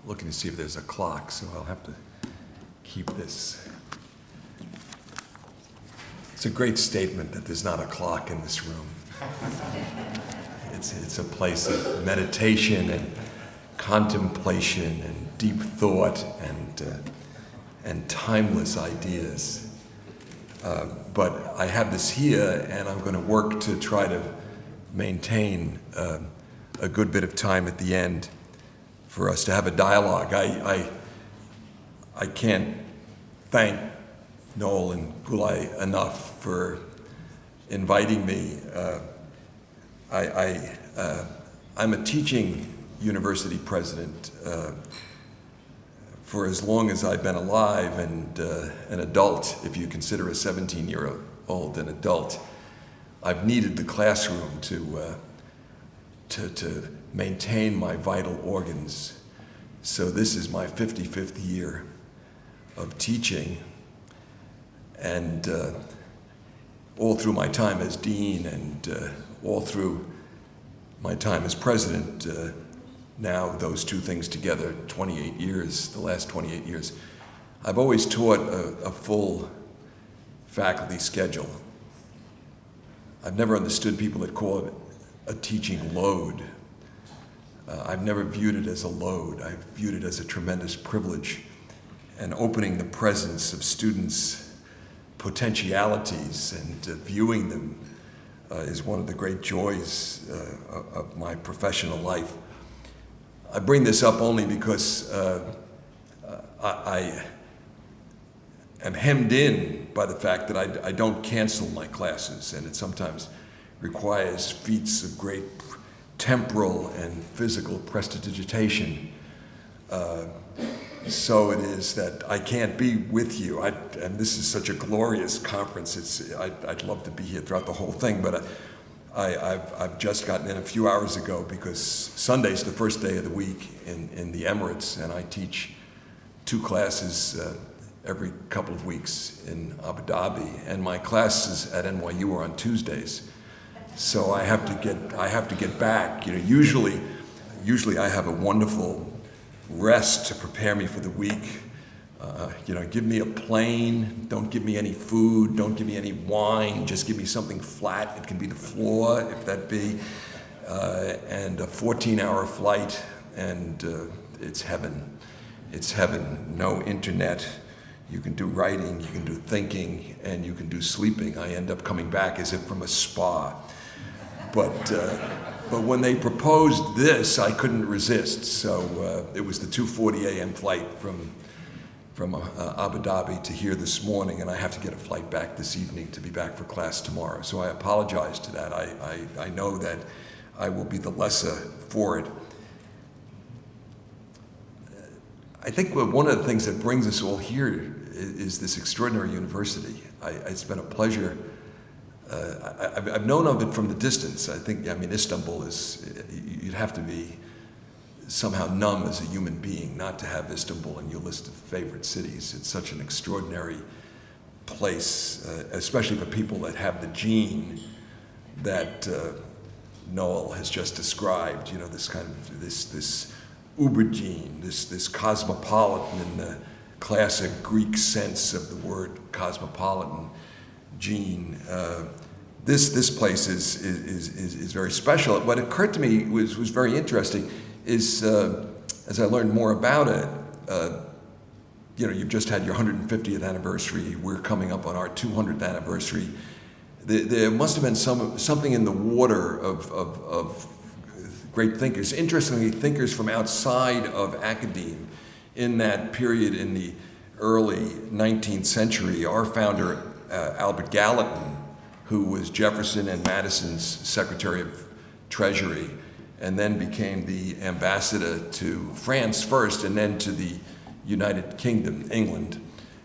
looking to see if there's a clock, so I'll have to keep this. It's a great statement that there's not a clock in this room. It's a place of meditation and contemplation and deep thought and timeless ideas. But I have this here, and I'm going to work to try to maintain a good bit of time at the end for us to have a dialogue. I can't thank Noel and Gulay enough for inviting me. I'm a teaching university president for as long as I've been alive, and an adult, if you consider a 17-year-old an adult. I've needed the classroom to maintain my vital organs. So this is my 55th year of teaching, and all through my time as dean and all through my time as president, now those two things together, 28 years, the last 28 years, I've always taught a full faculty schedule. I've never understood people that call it a teaching load. I've never viewed it as a load. I've viewed it as a tremendous privilege, and opening the presence of students' potentialities and viewing them is one of the great joys of my professional life. I bring this up only because I am hemmed in by the fact that I don't cancel my classes, and it sometimes requires feats of great temporal and physical prestidigitation. So it is that I can't be with you. And this is such a glorious conference. I'd love to be here throughout the whole thing, but I've just gotten in a few hours ago because Sunday's the first day of the week in the Emirates, and I teach 2 classes every couple of weeks in Abu Dhabi, and my classes at NYU are on Tuesdays. So I have to get back. Usually I have a wonderful rest to prepare me for the week. Give me a plane, don't give me any food, don't give me any wine, just give me something flat. It can be the floor, if that be, and a 14-hour flight, and it's heaven. It's heaven. No internet. You can do writing, you can do thinking, and you can do sleeping. I end up coming back as if from a spa. But when they proposed this, I couldn't resist. So it was the 2:40 a.m. flight from Abu Dhabi to here this morning, and I have to get a flight back this evening to be back for class tomorrow. So I apologize to that. I know that I will be the lesser for it. I think one of the things that brings us all here is this extraordinary university. It's been a pleasure. I've known of it from the distance. Istanbul you'd have to be somehow numb as a human being not to have Istanbul in your list of favorite cities. It's such an extraordinary place, especially for people that have the gene that Noel has just described. This kind of this uber gene, this cosmopolitan in the classic Greek sense of the word cosmopolitan gene. This place is very special. What occurred to me was very interesting is as I learned more about it, you've just had your 150th anniversary. We're coming up on our 200th anniversary. There must have been something in the water of great thinkers. Interestingly, thinkers from outside of academia in that period in the early 19th century. Our founder, Albert Gallatin, who was Jefferson and Madison's Secretary of Treasury, and then became the ambassador to France first, and then to the United Kingdom, England,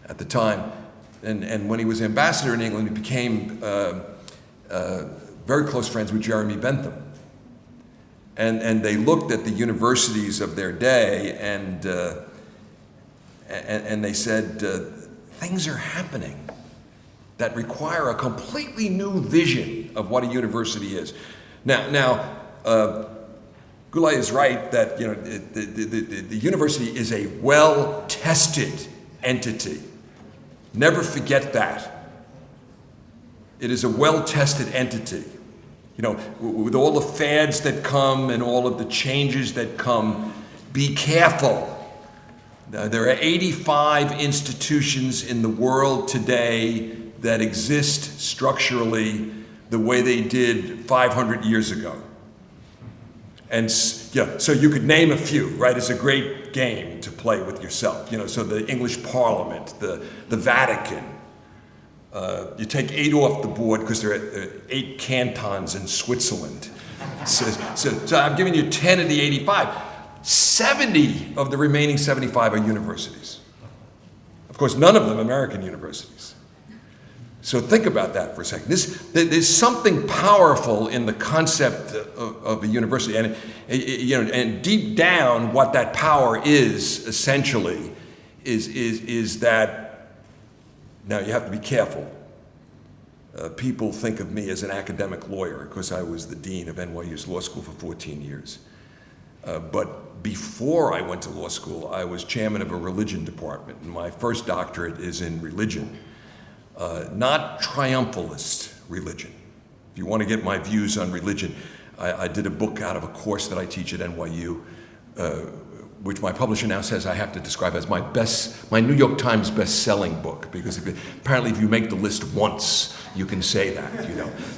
at the time. And when he was ambassador in England, he became very close friends with Jeremy Bentham. And they looked at the universities of their day, and they said, things are happening that require a completely new vision of what a university is. Now, Goulet is right that the university is a well-tested entity. Never forget that. It is a well-tested entity. With all the fads that come and all of the changes that come, be careful. There are 85 institutions in the world today that exist structurally the way they did 500 years ago. And so you could name a few, right? It's a great game to play with yourself. So the English Parliament, the Vatican. You take 8 off the board because there are 8 cantons in Switzerland. So I'm giving you 10 of the 85. 70 of the remaining 75 are universities. Of course, none of them American universities. So think about that for a second. There's something powerful in the concept of a university, and deep down, what that power is essentially is that. Now you have to be careful. People think of me as an academic lawyer because I was the dean of NYU's law school for 14 years. But before I went to law school, I was chairman of a religion department, and my first doctorate is in religion. Not triumphalist religion. If you want to get my views on religion, I did a book out of a course that I teach at NYU, which my publisher now says I have to describe as my New York Times best-selling book, because apparently if you make the list once, you can say that,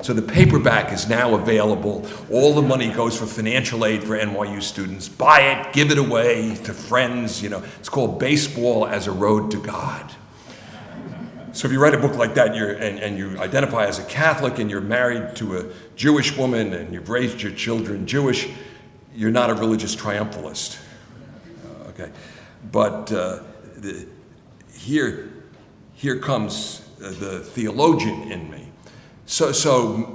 So the paperback is now available. All the money goes for financial aid for NYU students. Buy it, give it away to friends, It's called Baseball as a Road to God. So if you write a book like that and you identify as a Catholic and you're married to a Jewish woman and you've raised your children Jewish, you're not a religious triumphalist. Okay, but here comes the theologian in me. So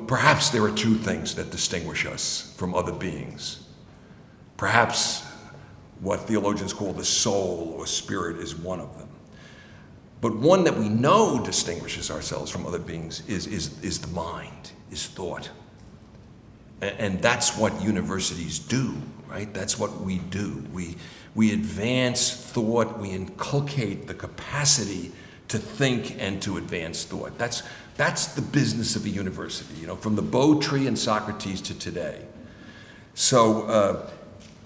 perhaps there are 2 things that distinguish us from other beings. Perhaps what theologians call the soul or spirit is one of them. But one that we know distinguishes ourselves from other beings is the mind, is thought. And that's what universities do, right? That's what we do. We advance thought, we inculcate the capacity to think and to advance thought. That's the business of a university, from the Bow Tree and Socrates to today. So,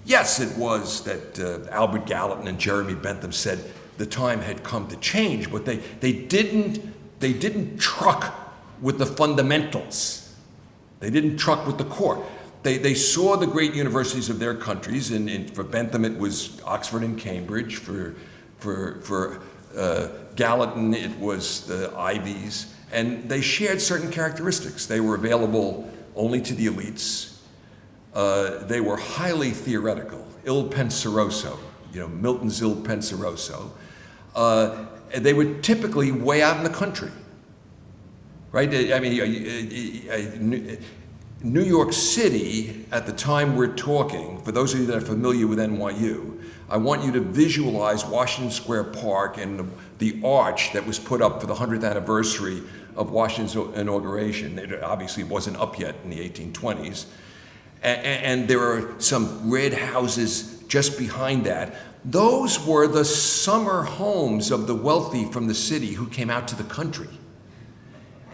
yes, it was that Albert Gallatin and Jeremy Bentham said the time had come to change, but they didn't truck with the fundamentals. They didn't truck with the core. They saw the great universities of their countries, and for Bentham it was Oxford and Cambridge. For Gallatin it was the Ivies, and they shared certain characteristics. They were available only to the elites. They were highly theoretical, il penseroso, Milton's il penseroso. They were typically way out in the country, right? New York City, at the time we're talking, for those of you that are familiar with NYU, I want you to visualize Washington Square Park and the arch that was put up for the 100th anniversary of Washington's inauguration. It obviously wasn't up yet in the 1820s. And there are some red houses just behind that. Those were the summer homes of the wealthy from the city who came out to the country.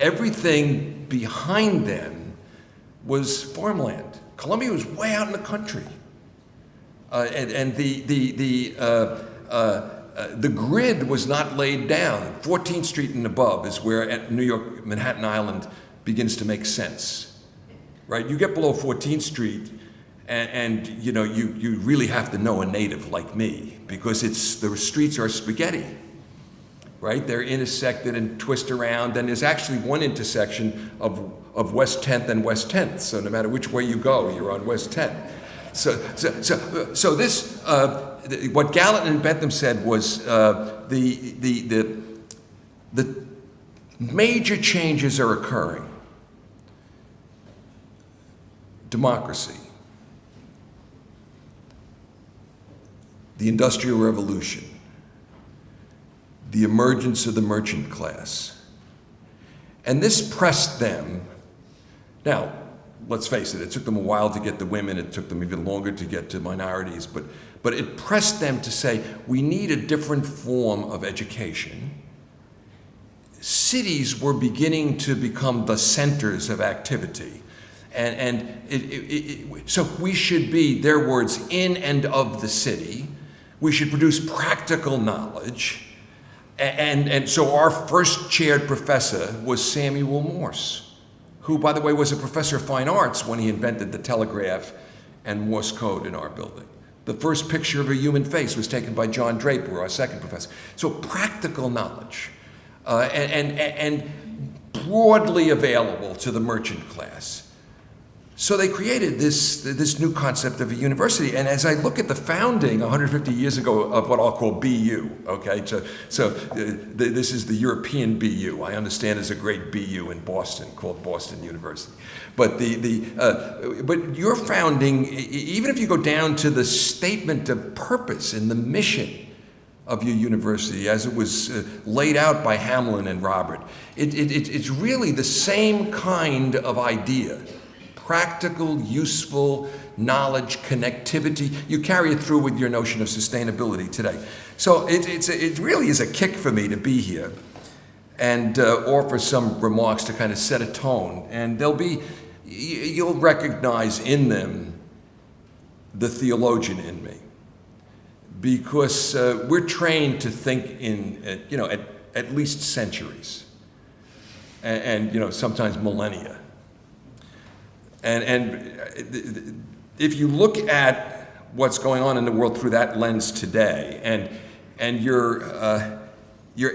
Everything behind them was farmland. Columbia was way out in the country. And the grid was not laid down. 14th Street and above is where New York, Manhattan Island begins to make sense, right? You get below 14th Street and you really have to know a native like me, because the streets are spaghetti, right? They're intersected and twist around, and there's actually one intersection of West 10th and West 10th. So no matter which way you go, you're on West 10th. So this, what Gallatin and Bentham said was the major changes are occurring. Democracy, the Industrial Revolution, the emergence of the merchant class. And this pressed them. Now, let's face it, it took them a while to get the women, it took them even longer to get to minorities, but it pressed them to say, we need a different form of education. Cities were beginning to become the centers of activity. So we should be, their words, in and of the city. We should produce practical knowledge. And so our first chaired professor was Samuel Morse, who, by the way, was a professor of fine arts when he invented the telegraph and Morse code in our building. The first picture of a human face was taken by John Draper, our second professor. So practical knowledge, and broadly available to the merchant class. So they created this new concept of a university. And as I look at the founding 150 years ago of what I'll call BU, okay? This is the European BU. I understand there's a great BU in Boston called Boston University. But but your founding, even if you go down to the statement of purpose and the mission of your university as it was laid out by Hamlin and Robert, it's really the same kind of idea. Practical, useful knowledge, connectivity. You carry it through with your notion of sustainability today. So it really is a kick for me to be here and offer some remarks to kind of set a tone. And you'll recognize in them the theologian in me, because we're trained to think in, at least centuries, and sometimes millennia. And if you look at what's going on in the world through that lens today, and you're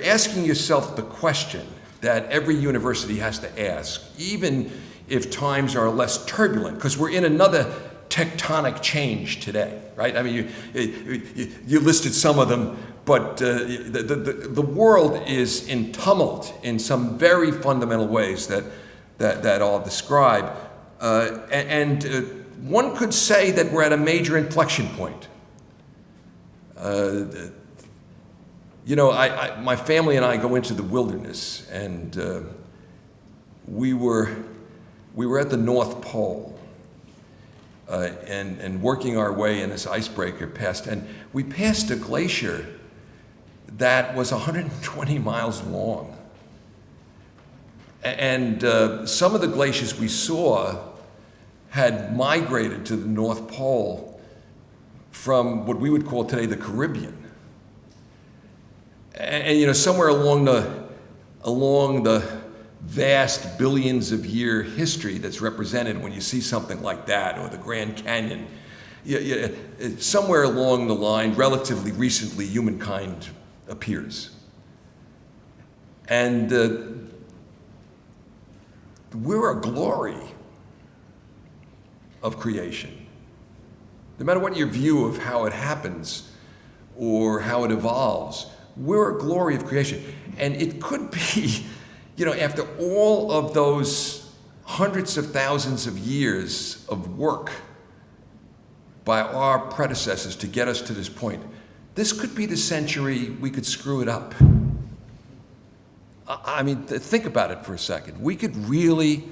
asking yourself the question that every university has to ask, even if times are less turbulent, because we're in another tectonic change today, right? I mean, you listed some of them, but the world is in tumult in some very fundamental ways that I'll describe. One could say that we're at a major inflection point. My family and I go into the wilderness, and we were at the North Pole, and working our way in this icebreaker and we passed a glacier that was 120 miles long. And some of the glaciers we saw had migrated to the North Pole from what we would call today the Caribbean. And somewhere along the vast billions of year history that's represented when you see something like that, or the Grand Canyon, somewhere along the line, relatively recently, humankind appears. And we're a glory of creation. No matter what your view of how it happens or how it evolves, we're a glory of creation. And it could be, after all of those hundreds of thousands of years of work by our predecessors to get us to this point, this could be the century we could screw it up. I mean, think about it for a second. We could really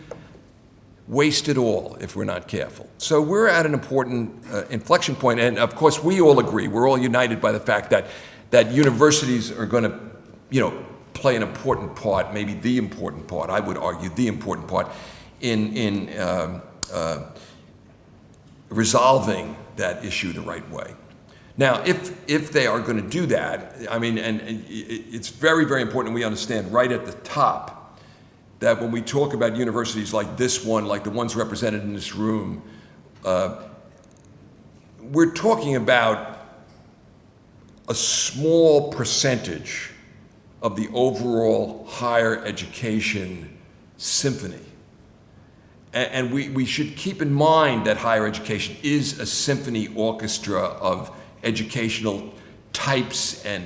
waste it all if we're not careful. So we're at an important inflection point, and of course we all agree, we're all united by the fact that universities are going to, play an important part, maybe the important part, I would argue the important part, in resolving that issue the right way. Now, if they are going to do that, I mean, and it's very, very important we understand right at the top that when we talk about universities like this one, like the ones represented in this room, we're talking about a small percentage of the overall higher education symphony. And we should keep in mind that higher education is a symphony orchestra of educational types, and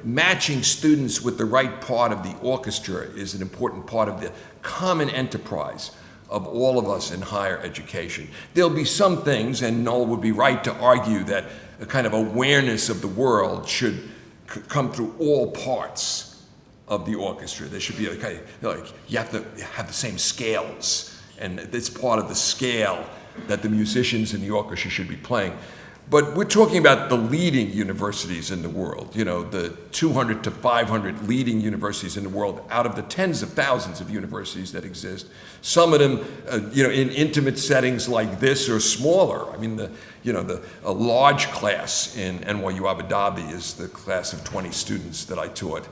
matching students with the right part of the orchestra is an important part of the common enterprise of all of us in higher education. There'll be some things, and Noel would be right to argue that a kind of awareness of the world should come through all parts of the orchestra. There should be a kind of, you have to have the same scales. and it's part of the scale that the musicians in the orchestra should be playing. But we're talking about the leading universities in the world, the 200 to 500 leading universities in the world out of the tens of thousands of universities that exist. Some of them, in intimate settings like this or smaller. I mean, a large class in NYU Abu Dhabi is the class of 20 students that I taught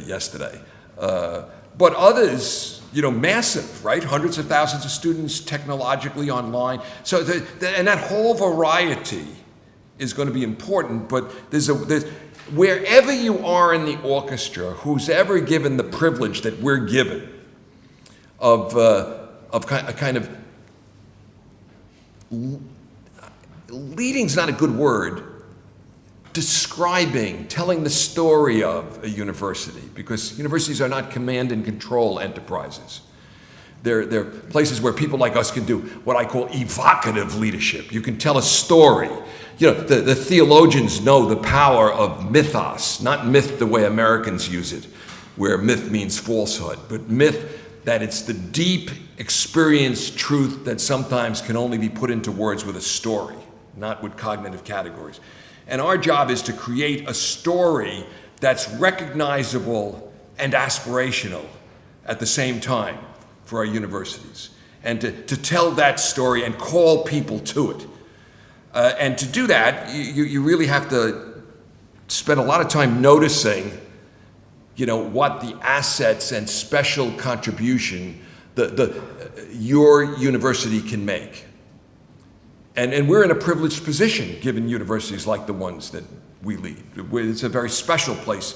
yesterday. But others, massive, right? Hundreds of thousands of students technologically online. So, and that whole variety is going to be important, but there's wherever you are in the orchestra, who's ever given the privilege that we're given of kind of leading's not a good word, describing, telling the story of a university, because universities are not command and control enterprises. They're places where people like us can do what I call evocative leadership. You can tell a story. The theologians know the power of mythos, not myth the way Americans use it, where myth means falsehood, but myth that it's the deep experienced truth that sometimes can only be put into words with a story, not with cognitive categories. And our job is to create a story that's recognizable and aspirational at the same time for our universities, and to tell that story and call people to it. And to do that, you really have to spend a lot of time noticing, what the assets and special contribution your university can make. And we're in a privileged position, given universities like the ones that we lead. It's a very special place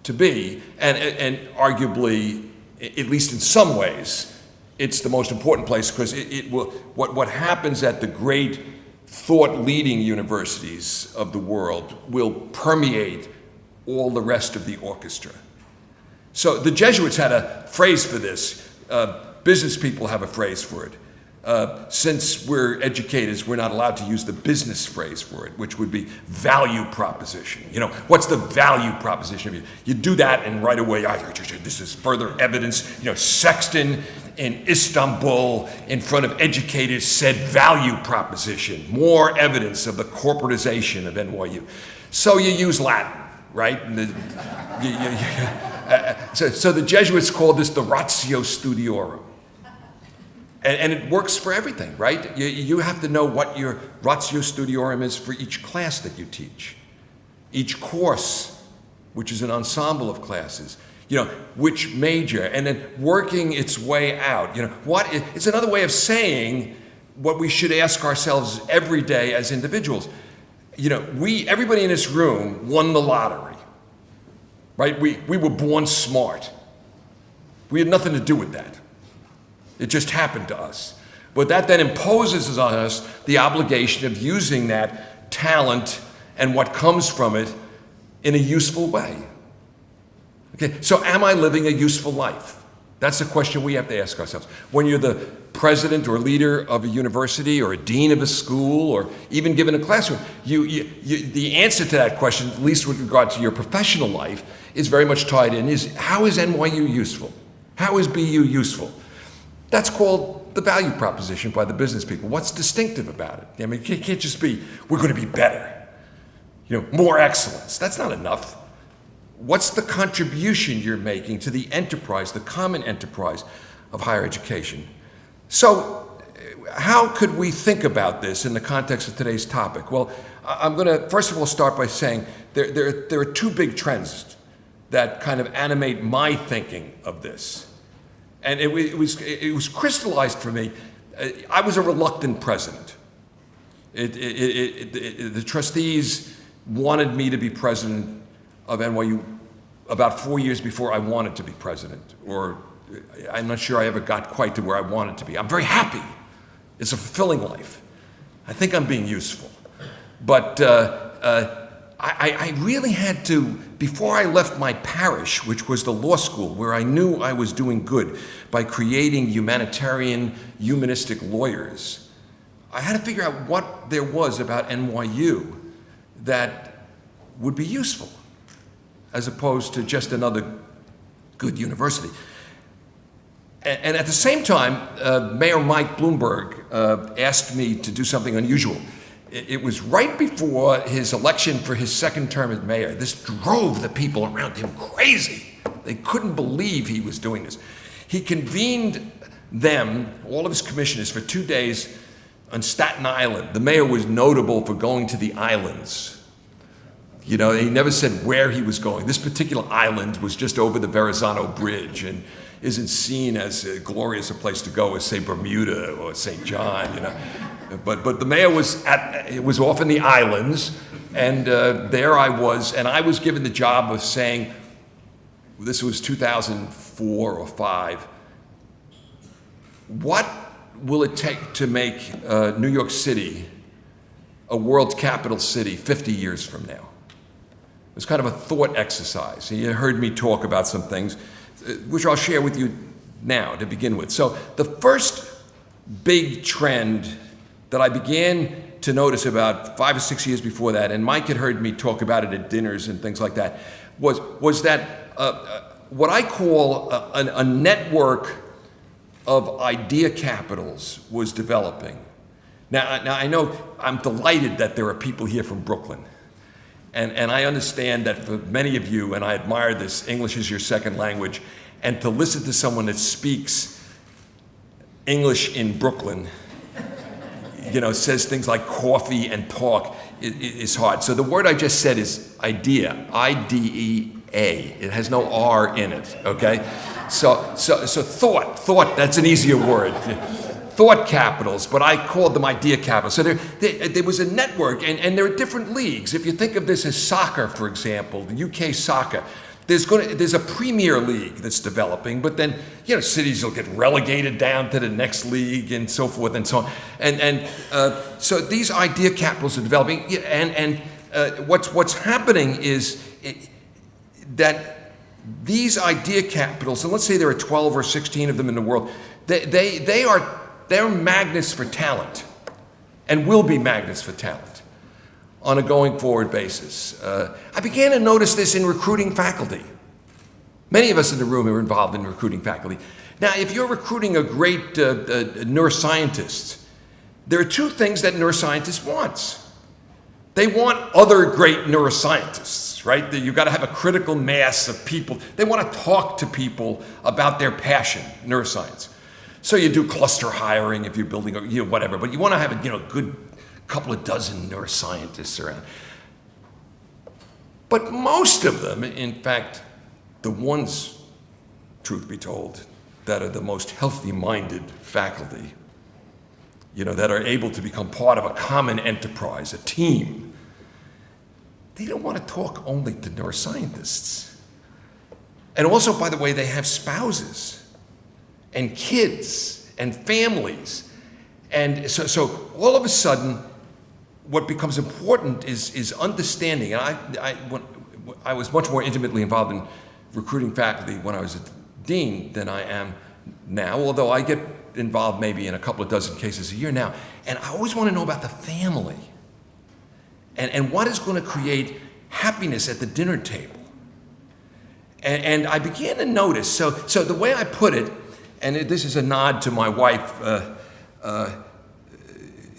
to be, and arguably, at least in some ways, it's the most important place, because it will. What happens at the great thought-leading universities of the world will permeate all the rest of the orchestra. So the Jesuits had a phrase for this. Business people have a phrase for it. Since we're educators, we're not allowed to use the business phrase for it, which would be value proposition. What's the value proposition? You do that, and right away, this is further evidence. Sexton in Istanbul, in front of educators, said value proposition. More evidence of the corporatization of NYU. So you use Latin, right? So the Jesuits called this the ratio studiorum. And it works for everything, right? You have to know what your ratio studiorum is for each class that you teach. Each course, which is an ensemble of classes, which major, and then working its way out. It's another way of saying what we should ask ourselves every day as individuals. Everybody in this room won the lottery, right? We were born smart. We had nothing to do with that. It just happened to us. But that then imposes on us the obligation of using that talent and what comes from it in a useful way. Okay, so am I living a useful life? That's the question we have to ask ourselves. When you're the president or leader of a university or a dean of a school or even given a classroom, the answer to that question, at least with regard to your professional life, is very much tied in, is how is NYU useful? How is BU useful? That's called the value proposition by the business people. What's distinctive about it? I mean, it can't just be, we're going to be better. More excellence. That's not enough. What's the contribution you're making to the enterprise, the common enterprise of higher education? So, how could we think about this in the context of today's topic? Well, I'm going to, first of all, start by saying there are two big trends that kind of animate my thinking of this. And it was crystallized for me. I was a reluctant president. The trustees wanted me to be president of NYU about 4 years before I wanted to be president, or I'm not sure I ever got quite to where I wanted to be. I'm very happy. It's a fulfilling life. I think I'm being useful. But I really had to, before I left my parish, which was the law school, where I knew I was doing good by creating humanitarian, humanistic lawyers, I had to figure out what there was about NYU that would be useful, as opposed to just another good university. And at the same time, Mayor Mike Bloomberg asked me to do something unusual. It was right before his election for his second term as mayor. This drove the people around him crazy. They couldn't believe he was doing this. He convened them, all of his commissioners, for 2 days on Staten Island. The mayor was notable for going to the islands. You know, he never said where he was going. This particular island was just over the Verrazano Bridge and isn't seen as glorious a place to go as, say, Bermuda or St. John, you know. But the mayor was off in the islands, and there I was, and I was given the job of saying, this was 2004 or 5, what will it take to make New York City a world capital city 50 years from now? It was kind of a thought exercise. You heard me talk about some things, which I'll share with you now to begin with. So the first big trend that I began to notice about 5 or 6 years before that, and Mike had heard me talk about it at dinners and things like that, was that what I call a network of idea capitals was developing. Now I know I'm delighted that there are people here from Brooklyn. And I understand that for many of you, and I admire this, English is your second language, and to listen to someone that speaks English in Brooklyn, you know, says things like coffee and park is hard. So the word I just said is idea, I-D-E-A. It has no R in it, okay? So thought, that's an easier word. Thought capitals, but I called them idea capitals. So there was a network, and there are different leagues. If you think of this as soccer, for example, the UK soccer, there's a Premier League that's developing, but then, you know, cities will get relegated down to the next league and so forth and so on. And so these idea capitals are developing, and what's happening is that these idea capitals, and let's say there are 12 or 16 of them in the world, they're magnets for talent, and will be magnets for talent on a going forward basis. I began to notice this in recruiting faculty. Many of us in the room are involved in recruiting faculty. Now, if you're recruiting a great neuroscientist, there are 2 things that neuroscientists want. They want other great neuroscientists, right? You've got to have a critical mass of people. They want to talk to people about their passion, neuroscience. So you do cluster hiring if you're building, whatever, but you want to have a good couple of dozen neuroscientists around. But most of them, in fact, the ones, truth be told, that are the most healthy-minded faculty, that are able to become part of a common enterprise, a team, they don't want to talk only to neuroscientists. And also, by the way, they have spouses and kids and families. And so all of a sudden, what becomes important is understanding. And I was much more intimately involved in recruiting faculty when I was a dean than I am now, although I get involved maybe in a couple of dozen cases a year now. And I always want to know about the family and what is going to create happiness at the dinner table. And I began to notice, so the way I put it, and this is a nod to my wife,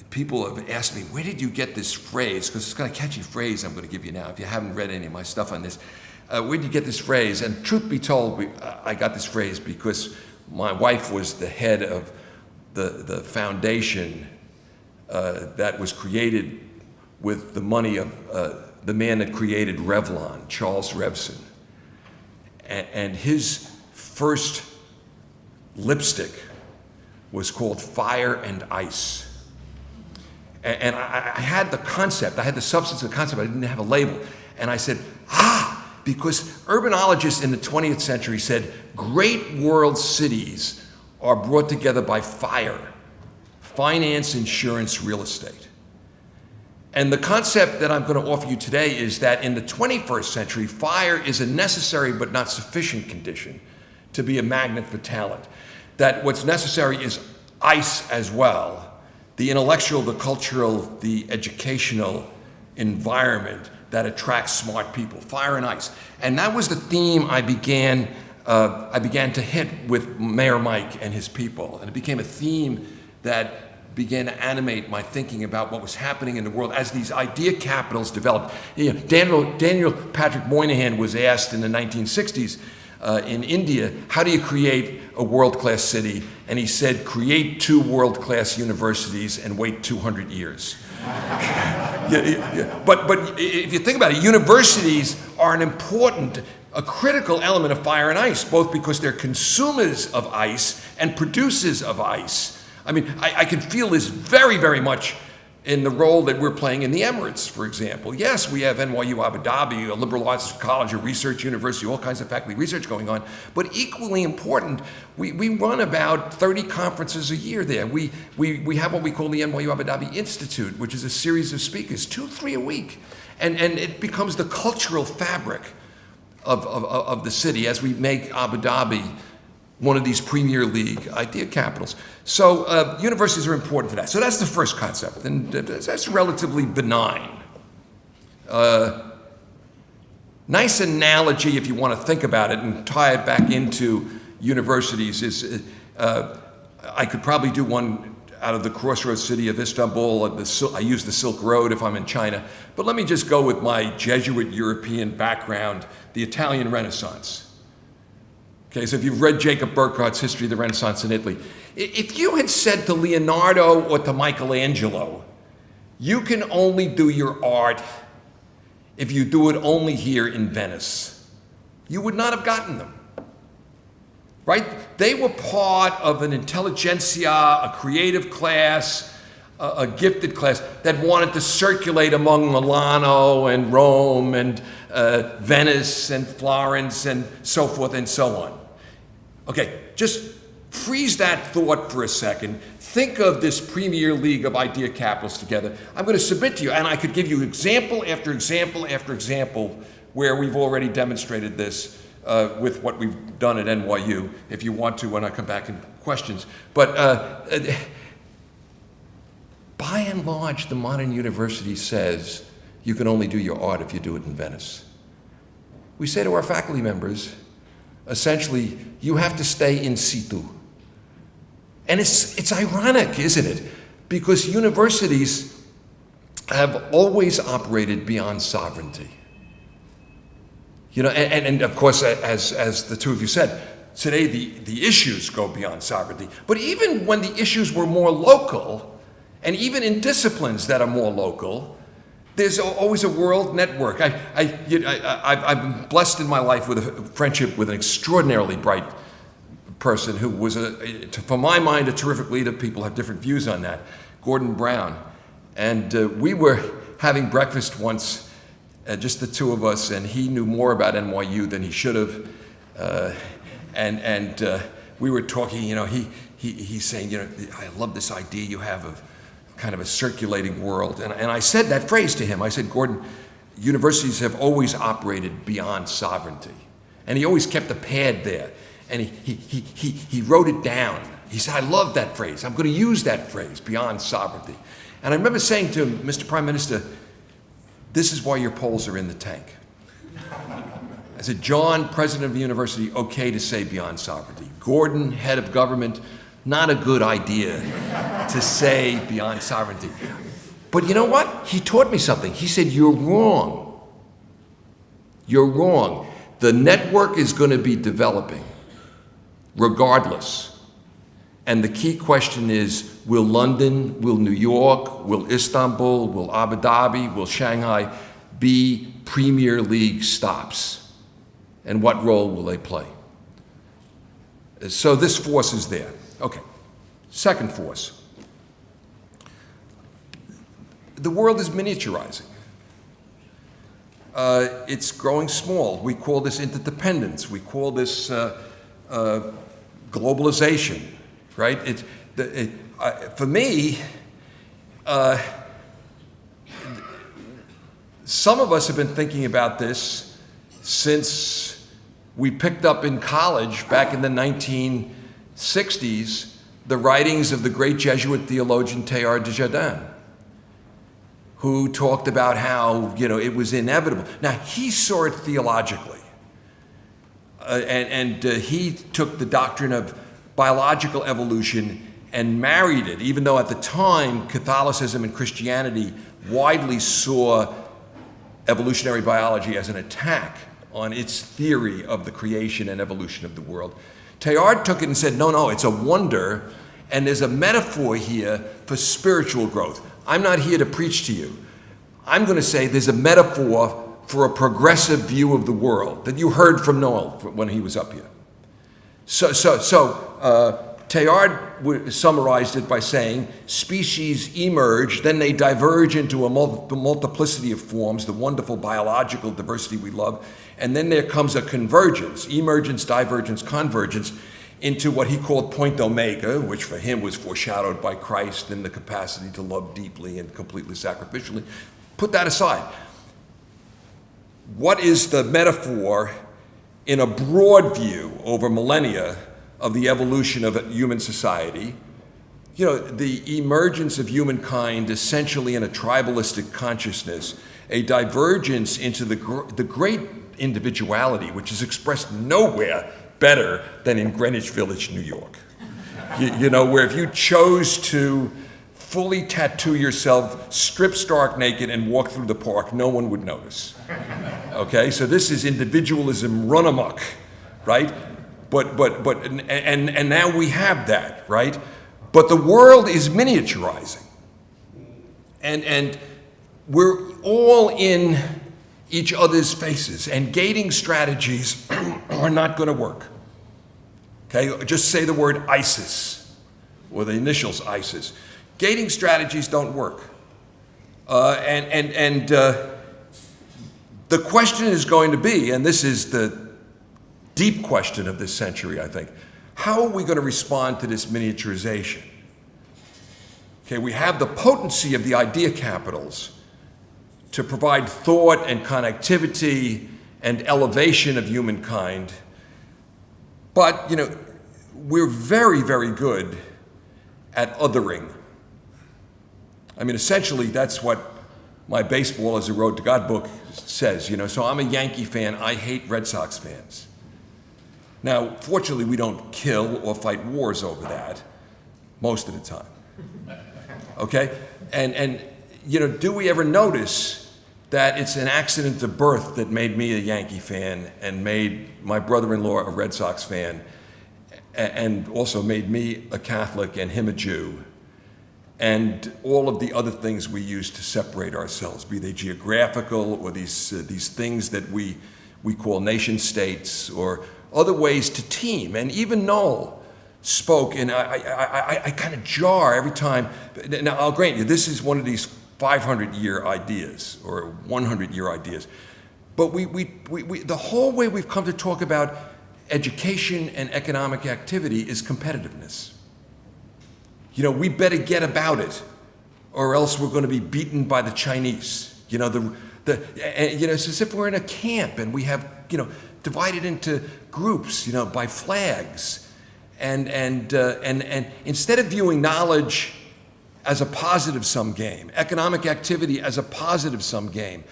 people have asked me, where did you get this phrase? Because it's kind of a catchy phrase I'm going to give you now, if you haven't read any of my stuff on this. Where did you get this phrase? And truth be told, I got this phrase because my wife was the head of the foundation that was created with the money of the man that created Revlon, Charles Revson. And his first lipstick was called Fire and Ice. And I had the concept, I had the substance of the concept, I didn't have a label. And I said, because urbanologists in the 20th century said great world cities are brought together by fire, finance, insurance, real estate. And the concept that I'm going to offer you today is that in the 21st century, fire is a necessary but not sufficient condition to be a magnet for talent. That what's necessary is ice as well, the intellectual, the cultural, the educational environment that attracts smart people, fire and ice. And that was the theme I began I began to hit with Mayor Mike and his people, and it became a theme that began to animate my thinking about what was happening in the world as these idea capitals developed. You know, Daniel Patrick Moynihan was asked in the 1960s in India, how do you create a world-class city? And he said, create 2 world-class universities and wait 200 years. But if you think about it, universities are a critical element of fire and ice, both because they're consumers of ice and producers of ice. I mean, I can feel this very, very much in the role that we're playing in the Emirates, for example. Yes, we have NYU Abu Dhabi, a liberal arts college, a research university, all kinds of faculty research going on. But equally important, we run about 30 conferences a year there. We have what we call the NYU Abu Dhabi Institute, which is a series of speakers, 2-3 a week. And it becomes the cultural fabric of the city as we make Abu Dhabi one of these Premier League idea capitals. So universities are important for that. So that's the first concept, and that's relatively benign. Nice analogy, if you want to think about it and tie it back into universities, is I could probably do one out of the crossroads city of Istanbul. I use the Silk Road if I'm in China. But let me just go with my Jesuit European background, the Italian Renaissance. Okay, so if you've read Jacob Burckhardt's History of the Renaissance in Italy, if you had said to Leonardo or to Michelangelo, you can only do your art if you do it only here in Venice, you would not have gotten them, right? They were part of an intelligentsia, a creative class, a gifted class that wanted to circulate among Milano and Rome and Venice and Florence and so forth and so on. Okay, just freeze that thought for a second. Think of this Premier League of idea capitals together. I'm going to submit to you, and I could give you example after example after example where we've already demonstrated this with what we've done at NYU, if you want to when I come back in questions. But by and large, the modern university says you can only do your art if you do it in Venice. We say to our faculty members, essentially, you have to stay in situ. And it's ironic, isn't it? Because universities have always operated beyond sovereignty. You know, and of course, as the two of you said, today the issues go beyond sovereignty. But even when the issues were more local, and even in disciplines that are more local, there's always a world network. I've been blessed in my life with a friendship with an extraordinarily bright person who was, for my mind, a terrific leader. People have different views on that, Gordon Brown. And we were having breakfast once, just the two of us, and he knew more about NYU than he should have. And we were talking, you know, he's saying, you know, I love this idea you have of kind of a circulating world. And I said that phrase to him. I said, Gordon, universities have always operated beyond sovereignty. And he always kept a pad there. And he wrote it down. He said, I love that phrase. I'm going to use that phrase, beyond sovereignty. And I remember saying to him, Mr. Prime Minister, this is why your polls are in the tank. I said, John, president of the university, okay to say beyond sovereignty. Gordon, head of government, not a good idea to say beyond sovereignty. But you know what? He taught me something. He said, you're wrong. You're wrong. The network is going to be developing regardless. And the key question is, will London, will New York, will Istanbul, will Abu Dhabi, will Shanghai be Premier League stops? And what role will they play? So this force is there. Okay, second force. The world is miniaturizing. It's growing small. We call this interdependence. We call this globalization, right? For me, some of us have been thinking about this since we picked up in college back in the 1960s the writings of the great Jesuit theologian Teilhard de Chardin, who talked about how, you know, it was inevitable. Now, he saw it theologically. he took the doctrine of biological evolution and married it, even though at the time Catholicism and Christianity widely saw evolutionary biology as an attack on its theory of the creation and evolution of the world. Teilhard took it and said, no, it's a wonder, and there's a metaphor here for spiritual growth. I'm not here to preach to you. I'm going to say there's a metaphor for a progressive view of the world that you heard from Noel when he was up here. So Teilhard summarized it by saying, species emerge, then they diverge into a multiplicity of forms, the wonderful biological diversity we love, and then there comes a convergence, emergence, divergence, convergence, into what he called point omega, which for him was foreshadowed by Christ and the capacity to love deeply and completely sacrificially. Put that aside. What is the metaphor in a broad view over millennia of the evolution of human society? You know, the emergence of humankind essentially in a tribalistic consciousness, a divergence into the great individuality, which is expressed nowhere better than in Greenwich Village, New York. You know, where if you chose to fully tattoo yourself, strip stark naked, and walk through the park, no one would notice. Okay, so this is individualism run amok, right? And now we have that, right? But the world is miniaturizing, and we're all in each other's faces, and gating strategies are not going to work. Okay, just say the word ISIS, or the initials ISIS. Gating strategies don't work. The question is going to be, and this is the deep question of this century, I think, how are we going to respond to this miniaturization? Okay, we have the potency of the idea capitals to provide thought and connectivity and elevation of humankind. But, you know, we're very, very good at othering. I mean, essentially, that's what my Baseball as a Road to God book says, you know. So I'm a Yankee fan. I hate Red Sox fans. Now, fortunately, we don't kill or fight wars over that most of the time. Okay? And you know, do we ever notice that it's an accident of birth that made me a Yankee fan and made my brother-in-law a Red Sox fan and also made me a Catholic and him a Jew, and all of the other things we use to separate ourselves, be they geographical or these things that we call nation states or other ways to team. And even Noel spoke, and I kind of jar every time. Now, I'll grant you, this is one of these 500-year ideas or 100-year ideas. But we the whole way we've come to talk about education and economic activity is competitiveness. You know, we better get about it, or else we're going to be beaten by the Chinese. You know, you know, it's as if we're in a camp and we have, you know, divided into groups, you know, by flags, and instead of viewing knowledge as a positive-sum game, economic activity as a positive-sum game,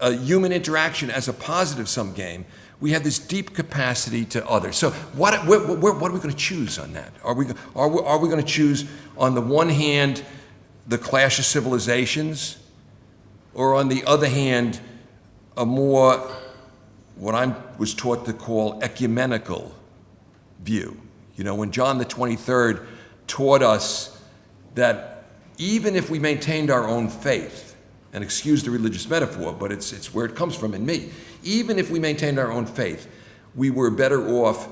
human interaction as a positive-sum game, we have this deep capacity to other. So what are we going to choose on that? Are we going to choose, on the one hand, the clash of civilizations, or on the other hand, a more, what I was taught to call ecumenical view? You know, when John the 23rd taught us that even if we maintained our own faith, and excuse the religious metaphor, but it's where it comes from in me, even if we maintained our own faith, we were better off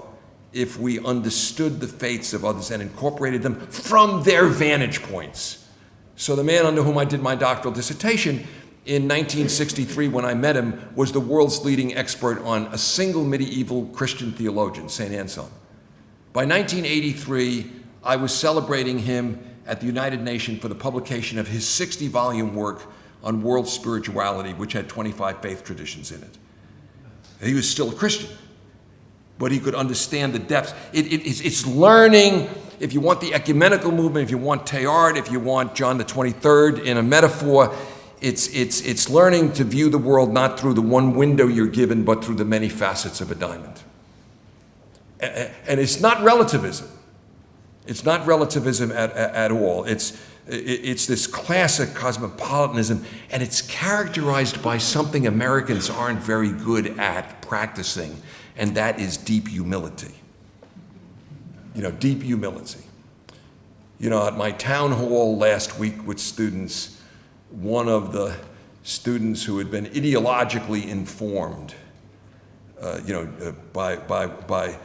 if we understood the faiths of others and incorporated them from their vantage points. So the man under whom I did my doctoral dissertation in 1963, when I met him, was the world's leading expert on a single medieval Christian theologian, St. Anselm. By 1983, I was celebrating him at the United Nations for the publication of his 60-volume work on world spirituality, which had 25 faith traditions in it. He was still a Christian, but he could understand the depths. It's learning, if you want the ecumenical movement, if you want Teilhard, if you want John the 23rd in a metaphor, it's learning to view the world not through the one window you're given, but through the many facets of a diamond. And it's not relativism. It's not relativism at all. It's this classic cosmopolitanism, and it's characterized by something Americans aren't very good at practicing, and that is deep humility. Deep humility. At my town hall last week with students, one of the students who had been ideologically informed, by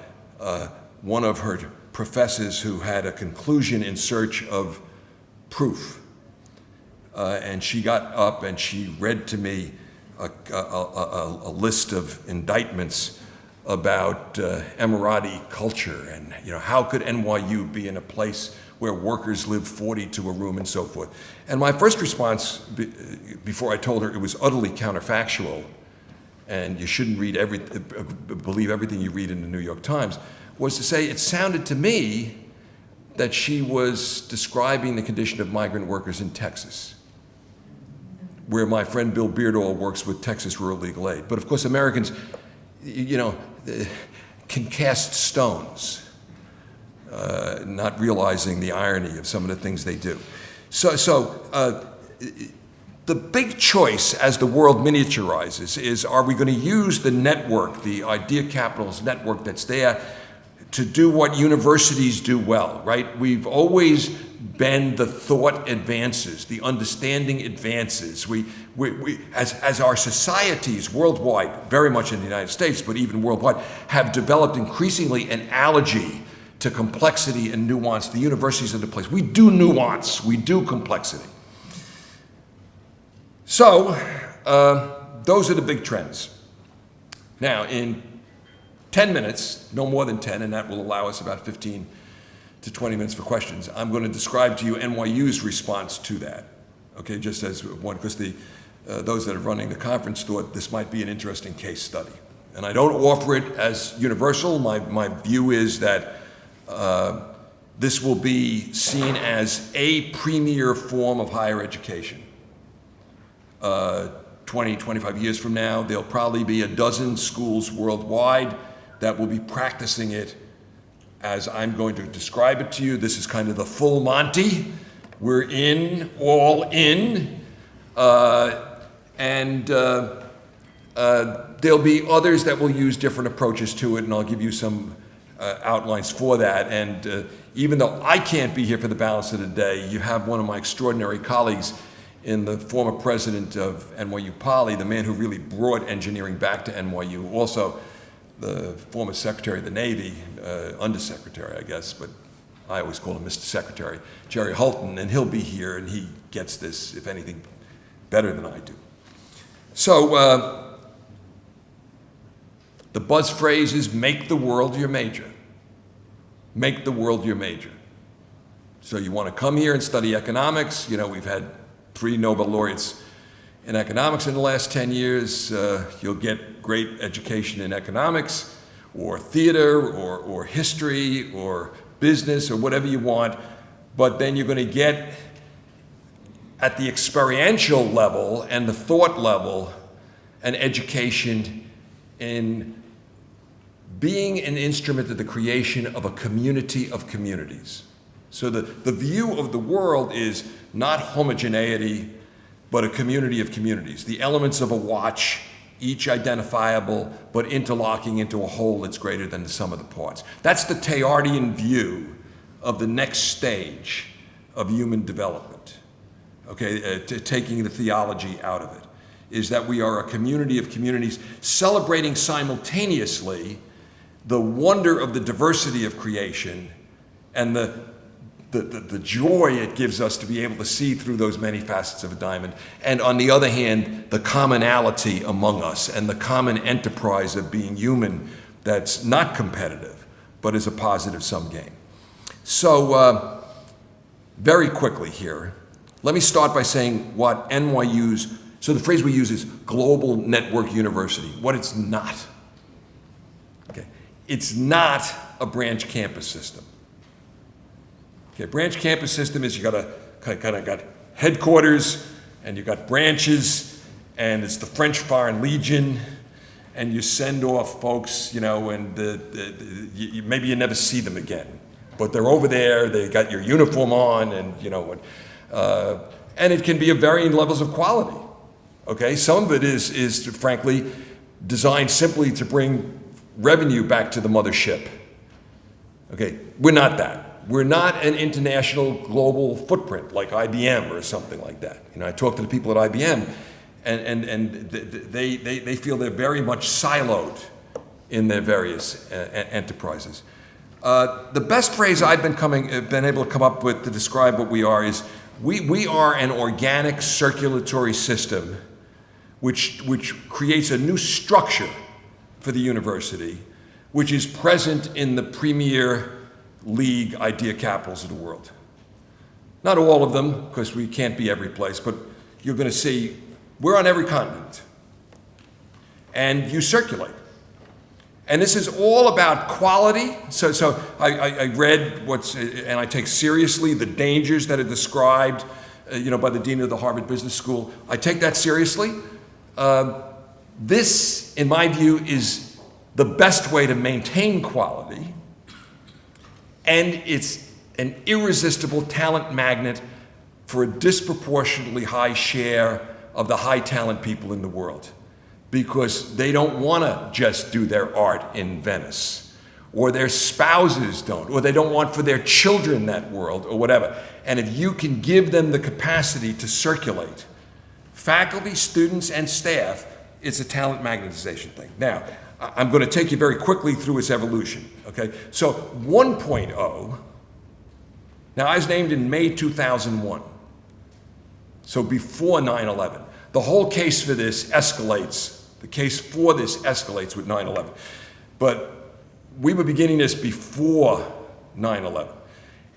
one of her professors who had a conclusion in search of proof, and she got up and she read to me a list of indictments about Emirati culture, and how could NYU be in a place where workers live 40 to a room and so forth. And my first response, before I told her it was utterly counterfactual, and you shouldn't believe everything you read in the New York Times, was to say it sounded to me that she was describing the condition of migrant workers in Texas, where my friend Bill Beardall works with Texas Rural Legal Aid. But of course, Americans, can cast stones, not realizing the irony of some of the things they do. The big choice as the world miniaturizes is, are we going to use the network, the idea capital's network that's there, to do what universities do well, right? We've always been the thought advances, the understanding advances. As our societies worldwide, very much in the United States, but even worldwide, have developed increasingly an allergy to complexity and nuance, the universities are the place. We do nuance, we do complexity. So, those are the big trends. Now, in 10 minutes, no more than 10, and that will allow us about 15 to 20 minutes for questions, I'm going to describe to you NYU's response to that, okay, just as one, because those that are running the conference thought this might be an interesting case study. And I don't offer it as universal. My view is that this will be seen as a premier form of higher education. 20, 25 years from now, there'll probably be a dozen schools worldwide that will be practicing it as I'm going to describe it to you. This is kind of the full Monty. We're all in. And there'll be others that will use different approaches to it, and I'll give you some outlines for that. And even though I can't be here for the balance of the day, you have one of my extraordinary colleagues in the former president of NYU Poly, the man who really brought engineering back to NYU, also the former Secretary of the Navy, Undersecretary, I guess, but I always call him Mr. Secretary, Jerry Hulton, and he'll be here, and he gets this, if anything, better than I do. So the buzz phrase is make the world your major. Make the world your major. So you want to come here and study economics. We've had 3 Nobel laureates in economics in the last 10 years. You'll get great education in economics or theater or history or business or whatever you want, but then you're going to get at the experiential level and the thought level an education in being an instrument of the creation of a community of communities. So the view of the world is not homogeneity, but a community of communities. The elements of a watch, each identifiable, but interlocking into a whole that's greater than the sum of the parts. That's the Teilhardian view of the next stage of human development, okay, taking the theology out of it, is that we are a community of communities celebrating simultaneously the wonder of the diversity of creation and the joy it gives us to be able to see through those many facets of a diamond, and on the other hand, the commonality among us and the common enterprise of being human that's not competitive, but is a positive sum game. So, very quickly here, let me start by saying what NYU's, so the phrase we use is global network university, what it's not. Okay. It's not a branch campus system. Okay, branch campus system is you got headquarters and you got branches, and it's the French Foreign Legion, and you send off folks, and maybe you never see them again. But they're over there, they got your uniform on, and it can be of varying levels of quality. Okay, some of it is frankly designed simply to bring revenue back to the mothership. Okay, we're not that. We're not an international global footprint like IBM or something like that. I talk to the people at IBM, and they feel they're very much siloed in their various enterprises. The best phrase I've been able to come up with to describe what we are is we are an organic circulatory system which creates a new structure for the university, which is present in the premier league idea capitals of the world. Not all of them, because we can't be every place, but you're going to see we're on every continent. And you circulate. And this is all about quality. So I read and I take seriously the dangers that are described, by the dean of the Harvard Business School. I take that seriously. This, in my view, is the best way to maintain quality, and it's an irresistible talent magnet for a disproportionately high share of the high talent people in the world, because they don't want to just do their art in Venice, or their spouses don't, or they don't want for their children that world, or whatever. And if you can give them the capacity to circulate, faculty, students, and staff, it's a talent magnetization thing. Now, I'm going to take you very quickly through its evolution, okay? So 1.0, now I was named in May 2001, so before 9/11. The whole case for this escalates, the case for this escalates with 9/11. But we were beginning this before 9/11.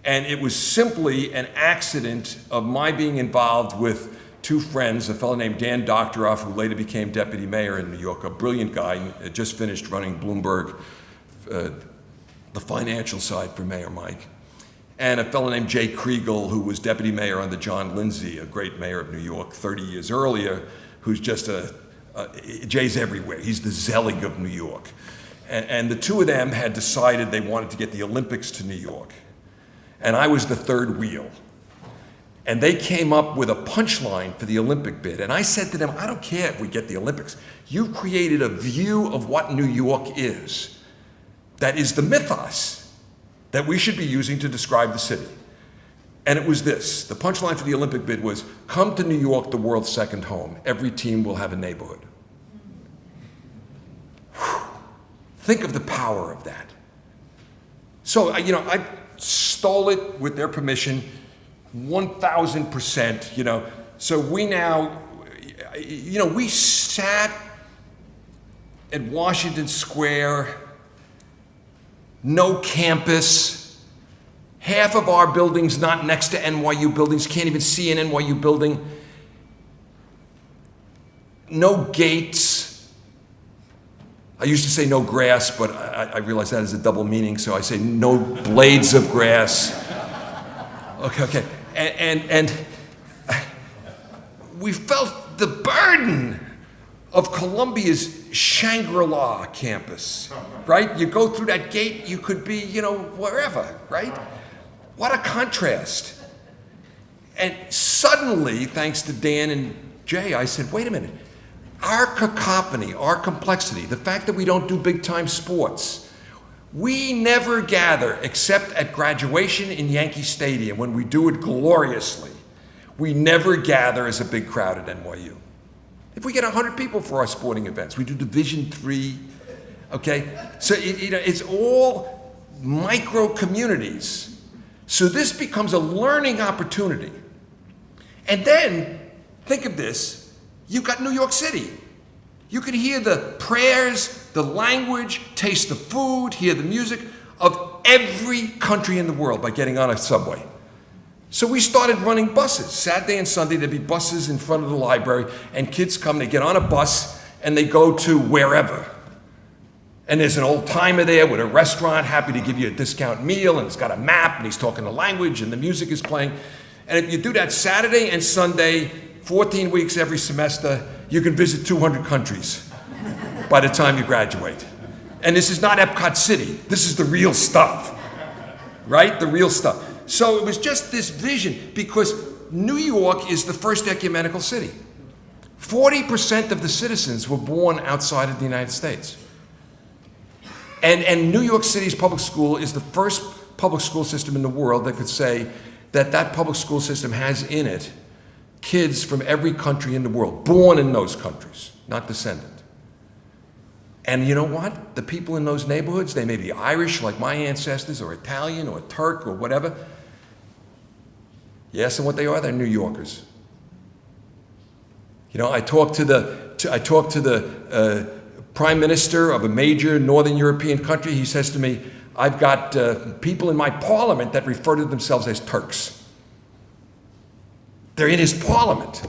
And it was simply an accident of my being involved with two friends, a fellow named Dan Doctoroff, who later became deputy mayor in New York, a brilliant guy, had just finished running Bloomberg, the financial side for Mayor Mike, and a fellow named Jay Kriegel, who was deputy mayor under John Lindsay, a great mayor of New York 30 years earlier, who's just Jay's everywhere. He's the Zelig of New York. And the two of them had decided they wanted to get the Olympics to New York. And I was the third wheel. And they came up with a punchline for the Olympic bid. And I said to them, I don't care if we get the Olympics. You've created a view of what New York is. That is the mythos that we should be using to describe the city. And it was this. The punchline for the Olympic bid was, come to New York, the world's second home. Every team will have a neighborhood. Whew. Think of the power of that. So, I stole it with their permission, 1,000%, So we now, we sat at Washington Square, no campus, half of our buildings not next to NYU buildings, can't even see an NYU building, no gates. I used to say no grass, but I realize that is a double meaning, so I say no blades of grass. Okay. And we felt the burden of Columbia's Shangri-La campus, right? You go through that gate, you could be, wherever, right? What a contrast. And suddenly, thanks to Dan and Jay, I said, wait a minute. Our cacophony, our complexity, the fact that we don't do big-time sports, we never gather except at graduation in Yankee Stadium when we do it gloriously. We never gather as a big crowd at NYU. If we get 100 people for our sporting events, we do Division III, okay? So it's all micro communities. So this becomes a learning opportunity. And then, think of this, you've got New York City. You can hear the prayers, the language, taste the food, hear the music of every country in the world by getting on a subway. So we started running buses. Saturday and Sunday, there'd be buses in front of the library, and kids come, they get on a bus, and they go to wherever. And there's an old timer there with a restaurant, happy to give you a discount meal, and it's got a map, and he's talking the language, and the music is playing. And if you do that Saturday and Sunday, 14 weeks every semester, you can visit 200 countries. by the time you graduate. And this is not Epcot City. This is the real stuff, right? The real stuff. So it was just this vision, because New York is the first ecumenical city. 40% of the citizens were born outside of the United States. And New York City's public school is the first public school system in the world that could say that that public school system has in it kids from every country in the world, born in those countries, not descendant. And you know what? The people in those neighborhoods, they may be Irish like my ancestors, or Italian, or Turk, or whatever. Yes, and what they are, they're New Yorkers. You know, I talked to the prime minister of a major Northern European country. He says to me, I've got people in my parliament that refer to themselves as Turks. They're in his parliament,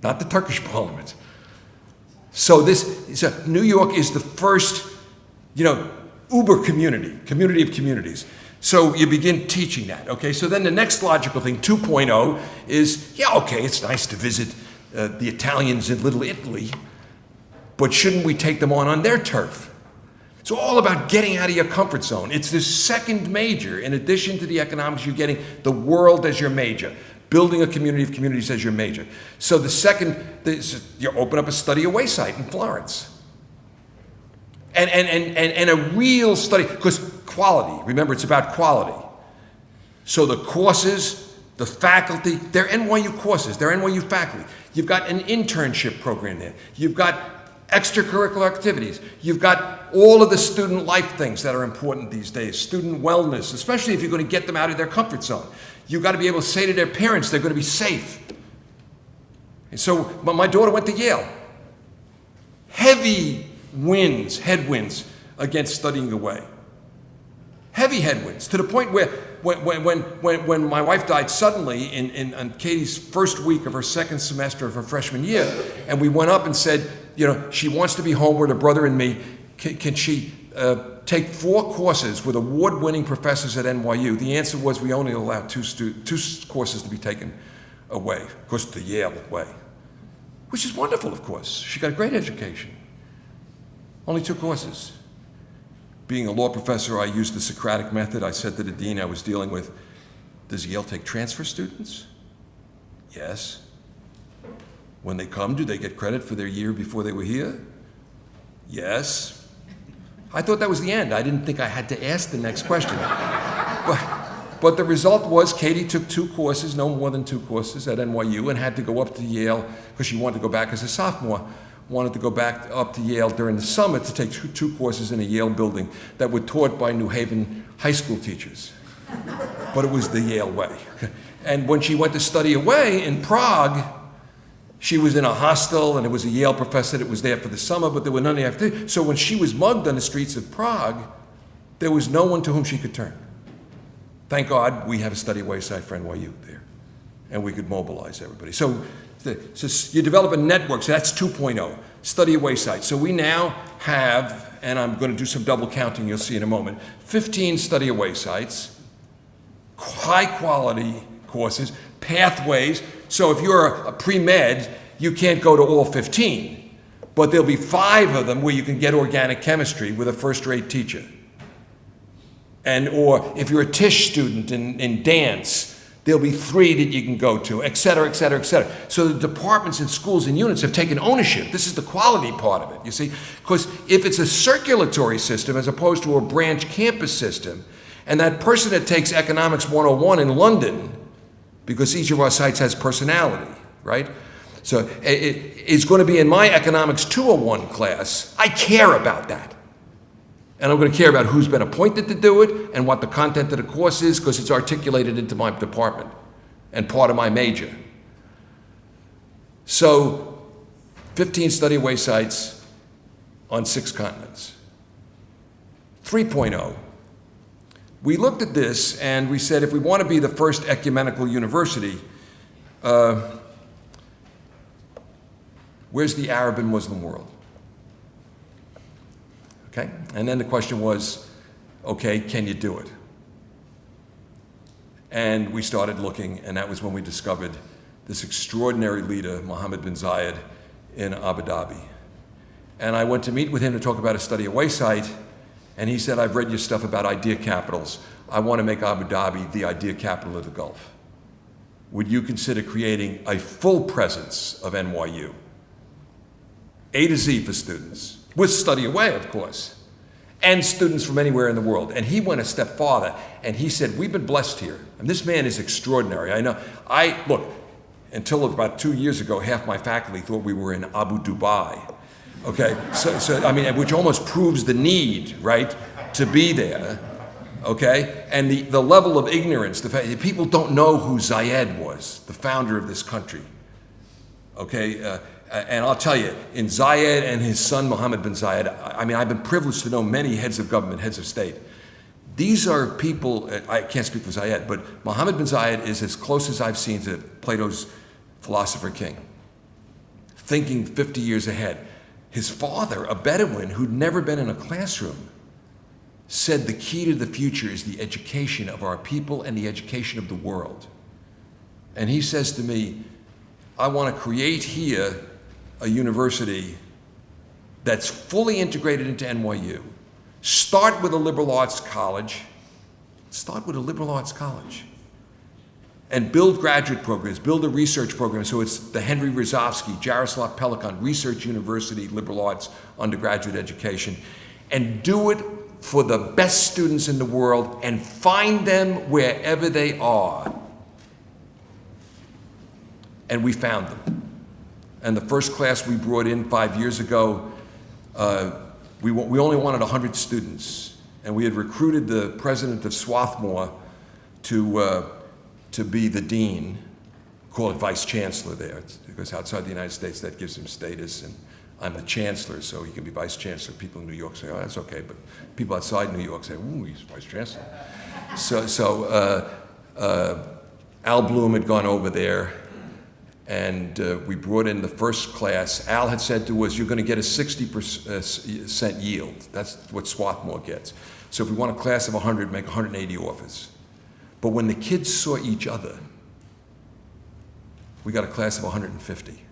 not the Turkish parliament. So New York is the first, uber community of communities. So you begin teaching that, okay? So then the next logical thing, 2.0, is, it's nice to visit the Italians in Little Italy, but shouldn't we take them on their turf? It's all about getting out of your comfort zone. It's this second major. In addition to the economics, you're getting the world as your major, building a community of communities as your major. So the second, you open up a study away site in Florence. And a real study, because quality, remember, it's about quality. So the courses, the faculty, they're NYU courses, they're NYU faculty. You've got an internship program there. You've got extracurricular activities. You've got all of the student life things that are important these days, student wellness, especially if you're going to get them out of their comfort zone. You've got to be able to say to their parents they're going to be safe. And so my daughter went to Yale. Heavy headwinds against studying away. Heavy headwinds, to the point where when my wife died suddenly on Katie's first week of her second semester of her freshman year, and we went up and said, she wants to be home with her brother and me, can she take 4 courses with award-winning professors at NYU? The answer was we only allowed 2 courses to be taken away, of course, the Yale way, which is wonderful, of course. She got a great education. Only 2 courses. Being a law professor, I used the Socratic method. I said to the dean I was dealing with, does Yale take transfer students? Yes. When they come, do they get credit for their year before they were here? Yes. I thought that was the end. I didn't think I had to ask the next question. But the result was Katie took 2 courses, no more than 2 courses at NYU, and had to go up to Yale because she wanted to go back as a sophomore. Wanted to go back up to Yale during the summer to take 2 courses in a Yale building that were taught by New Haven high school teachers. But it was the Yale way. And when she went to study away in Prague, she was in a hostel, and it was a Yale professor that was there for the summer, but there were none after. So when she was mugged on the streets of Prague, there was no one to whom she could turn. Thank God we have a study away site for NYU there, and we could mobilize everybody. So you develop a network, so that's 2.0, study away sites. So we now have, and I'm going to do some double counting, you'll see in a moment, 15 study away sites, high quality courses, pathways. So if you're a pre-med, you can't go to all 15, but there'll be 5 of them where you can get organic chemistry with a first-rate teacher. Or if you're a Tisch student in dance, there'll be 3 that you can go to, et cetera, et cetera, et cetera. So the departments and schools and units have taken ownership. This is the quality part of it, you see? Because if it's a circulatory system as opposed to a branch campus system, and that person that takes Economics 101 in London, because each of our sites has personality, right? So it's going to be in my Economics 201 class. I care about that. And I'm going to care about who's been appointed to do it and what the content of the course is, because it's articulated into my department and part of my major. So 15 study away sites on 6 continents. 3.0. We looked at this and we said, if we want to be the first ecumenical university, where's the Arab and Muslim world? Okay, and then the question was, okay, can you do it? And we started looking, and that was when we discovered this extraordinary leader, Mohammed bin Zayed, in Abu Dhabi. And I went to meet with him to talk about a study away site, and he said, I've read your stuff about idea capitals. I want to make Abu Dhabi the idea capital of the Gulf. Would you consider creating a full presence of NYU? A to Z for students, with study away, of course, and students from anywhere in the world. And he went a step farther, and he said, we've been blessed here. And this man is extraordinary. I know, look, until about 2 years ago, half my faculty thought we were in Abu Dhabi. Okay, so I mean, which almost proves the need, right, to be there. Okay, and the level of ignorance, the fact that people don't know who Zayed was, the founder of this country. Okay, and I'll tell you, in Zayed and his son Mohammed bin Zayed, I mean, I've been privileged to know many heads of government, heads of state. These are people, I can't speak for Zayed, but Mohammed bin Zayed is as close as I've seen to Plato's philosopher king, thinking 50 years ahead. His father, a Bedouin who'd never been in a classroom, said the key to the future is the education of our people and the education of the world. And he says to me, I want to create here a university that's fully integrated into NYU. Start with a liberal arts college. And build graduate programs, build a research program. So it's the Henry Rizovsky, Jaroslav Pelikan Research University, liberal arts undergraduate education. And do it for the best students in the world and find them wherever they are. And we found them. And the first class we brought in 5 years ago, we only wanted 100 students. And we had recruited the president of Swarthmore to be the dean, call it vice chancellor there, because outside the United States that gives him status, and I'm the chancellor, so he can be vice chancellor. People in New York say, oh, that's okay, but people outside New York say, ooh, he's vice chancellor. So Al Bloom had gone over there, and we brought in the first class. Al had said to us, you're going to get a 60% yield. That's what Swarthmore gets. So if we want a class of 100, make 180 offers. But when the kids saw each other, we got a class of 150.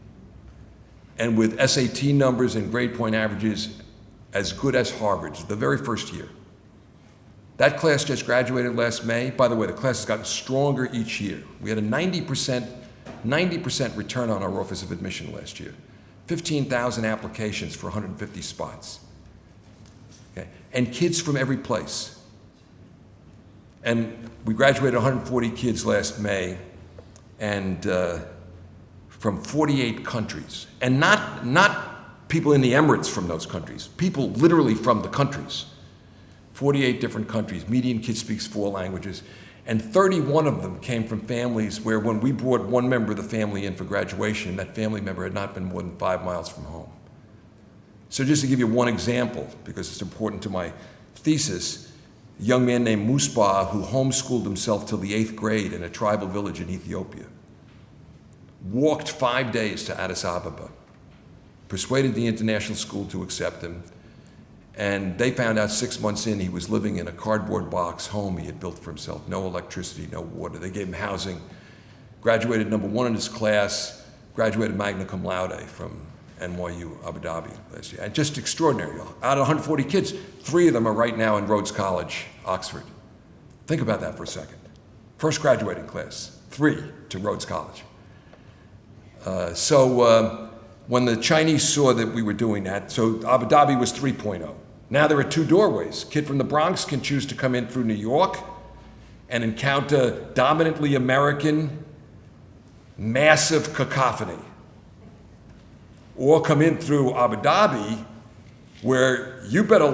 And with SAT numbers and grade point averages as good as Harvard's, the very first year. That class just graduated last May. By the way, the class has gotten stronger each year. We had a 90% return on our Office of Admission last year. 15,000 applications for 150 spots. Okay? And kids from every place. And we graduated 140 kids last May, and from 48 countries. And not people in the Emirates from those countries, people literally from the countries. 48 different countries. Median kid speaks 4 languages. And 31 of them came from families where when we brought one member of the family in for graduation, that family member had not been more than 5 miles from home. So just to give you one example, because it's important to my thesis, a young man named Musbah who homeschooled himself till the 8th grade in a tribal village in Ethiopia, walked 5 days to Addis Ababa, persuaded the international school to accept him, and they found out 6 months in he was living in a cardboard box home he had built for himself, no electricity, no water. They gave him housing, graduated number 1 in his class, graduated magna cum laude from NYU, Abu Dhabi last year. And just extraordinary. Out of 140 kids, 3 of them are right now in Rhodes College, Oxford. Think about that for a second. First graduating class, 3 to Rhodes College. When the Chinese saw that we were doing that, so Abu Dhabi was 3.0. Now there are 2 doorways. Kid from the Bronx can choose to come in through New York and encounter dominantly American, massive cacophony. Or come in through Abu Dhabi, where you better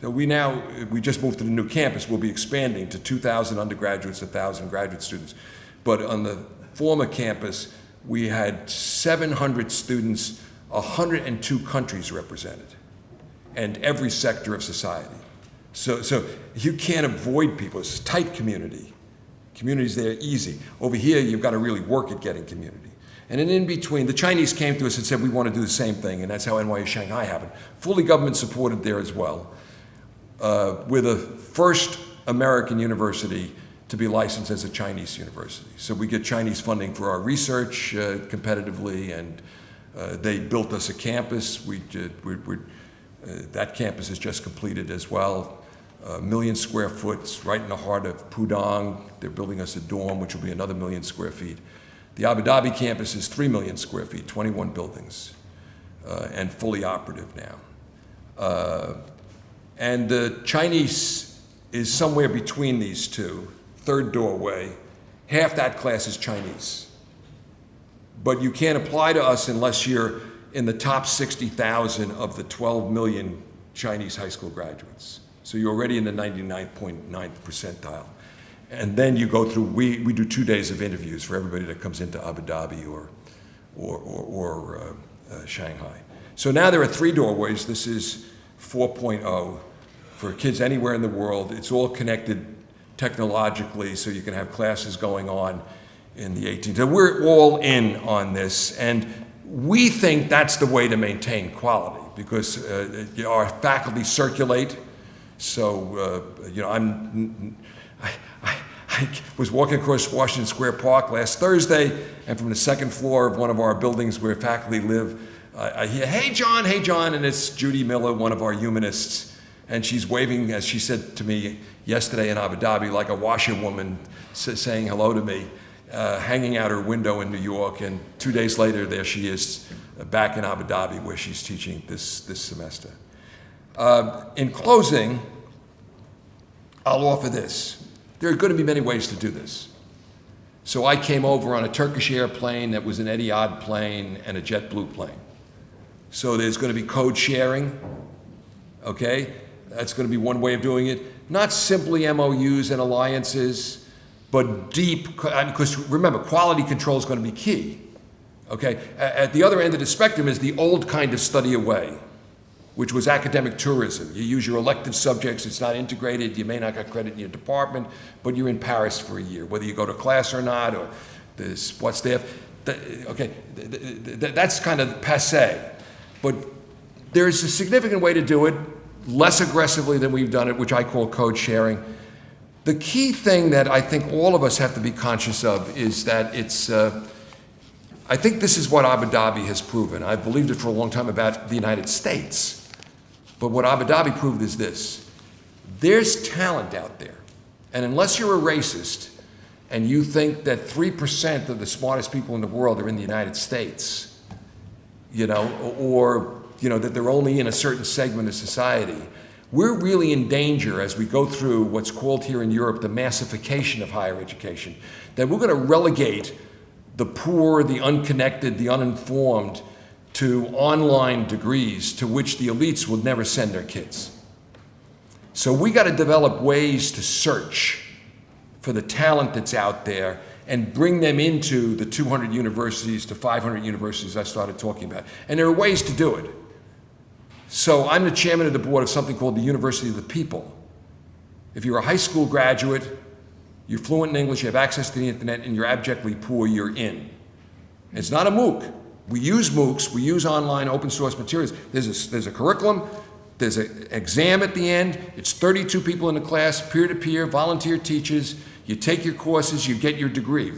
so we just moved to the new campus, we'll be expanding to 2,000 undergraduates, 1,000 graduate students. But on the former campus, we had 700 students, 102 countries represented, and every sector of society. So you can't avoid people. It's a tight community. Communities there easy. Over here, you've got to really work at getting community. And then in between, the Chinese came to us and said, we want to do the same thing, and that's how NYU Shanghai happened. Fully government supported there as well. We're the first American university to be licensed as a Chinese university. So we get Chinese funding for our research competitively, and They built us a campus. That campus is just completed as well. 1 million square foot, right in the heart of Pudong. They're building us a dorm, which will be another 1 million square feet. The Abu Dhabi campus is 3 million square feet, 21 buildings, and fully operative now. And the Chinese is somewhere between these two, third doorway. Half that class is Chinese. But you can't apply to us unless you're in the top 60,000 of the 12 million Chinese high school graduates. So you're already in the 99.9th percentile. And then you go through, we do 2 days of interviews for everybody that comes into Abu Dhabi or Shanghai. So now there are 3 doorways. This is 4.0 for kids anywhere in the world. It's all connected technologically, so you can have classes going on in the 18th. So we're all in on this, and we think that's the way to maintain quality, because our faculty circulate. So, I was walking across Washington Square Park last Thursday, and from the second floor of one of our buildings where faculty live, I hear, hey, John, and it's Judy Miller, one of our humanists, and she's waving, as she said to me yesterday in Abu Dhabi, like a washerwoman saying hello to me, hanging out her window in New York, and 2 days later, there she is back in Abu Dhabi where she's teaching this semester. In closing, I'll offer this. There are going to be many ways to do this. So I came over on a Turkish airplane that was an Etihad plane and a JetBlue plane. So there's going to be code sharing, okay? That's going to be one way of doing it. Not simply MOUs and alliances, but deep, because remember, quality control is going to be key, okay? At the other end of the spectrum is the old kind of study away, which was academic tourism. You use your elective subjects, it's not integrated, you may not get credit in your department, but you're in Paris for a year, whether you go to class or not, or the sports staff. That's kind of passé. But there's a significant way to do it, less aggressively than we've done it, which I call code sharing. The key thing that I think all of us have to be conscious of is that it's, I think this is what Abu Dhabi has proven. I've believed it for a long time about the United States. But what Abu Dhabi proved is this. There's talent out there. And unless you're a racist and you think that 3% of the smartest people in the world are in the United States, or that they're only in a certain segment of society, we're really in danger as we go through what's called here in Europe the massification of higher education, that we're going to relegate the poor, the unconnected, the uninformed to online degrees to which the elites will never send their kids. So we got to develop ways to search for the talent that's out there and bring them into the 200 universities to 500 universities I started talking about. And there are ways to do it. So I'm the chairman of the board of something called the University of the People. If you're a high school graduate, you're fluent in English, you have access to the internet, and you're abjectly poor, you're in. It's not a MOOC. We use MOOCs, we use online open source materials. There's a curriculum, there's an exam at the end, it's 32 people in the class, peer-to-peer, volunteer teachers, you take your courses, you get your degree,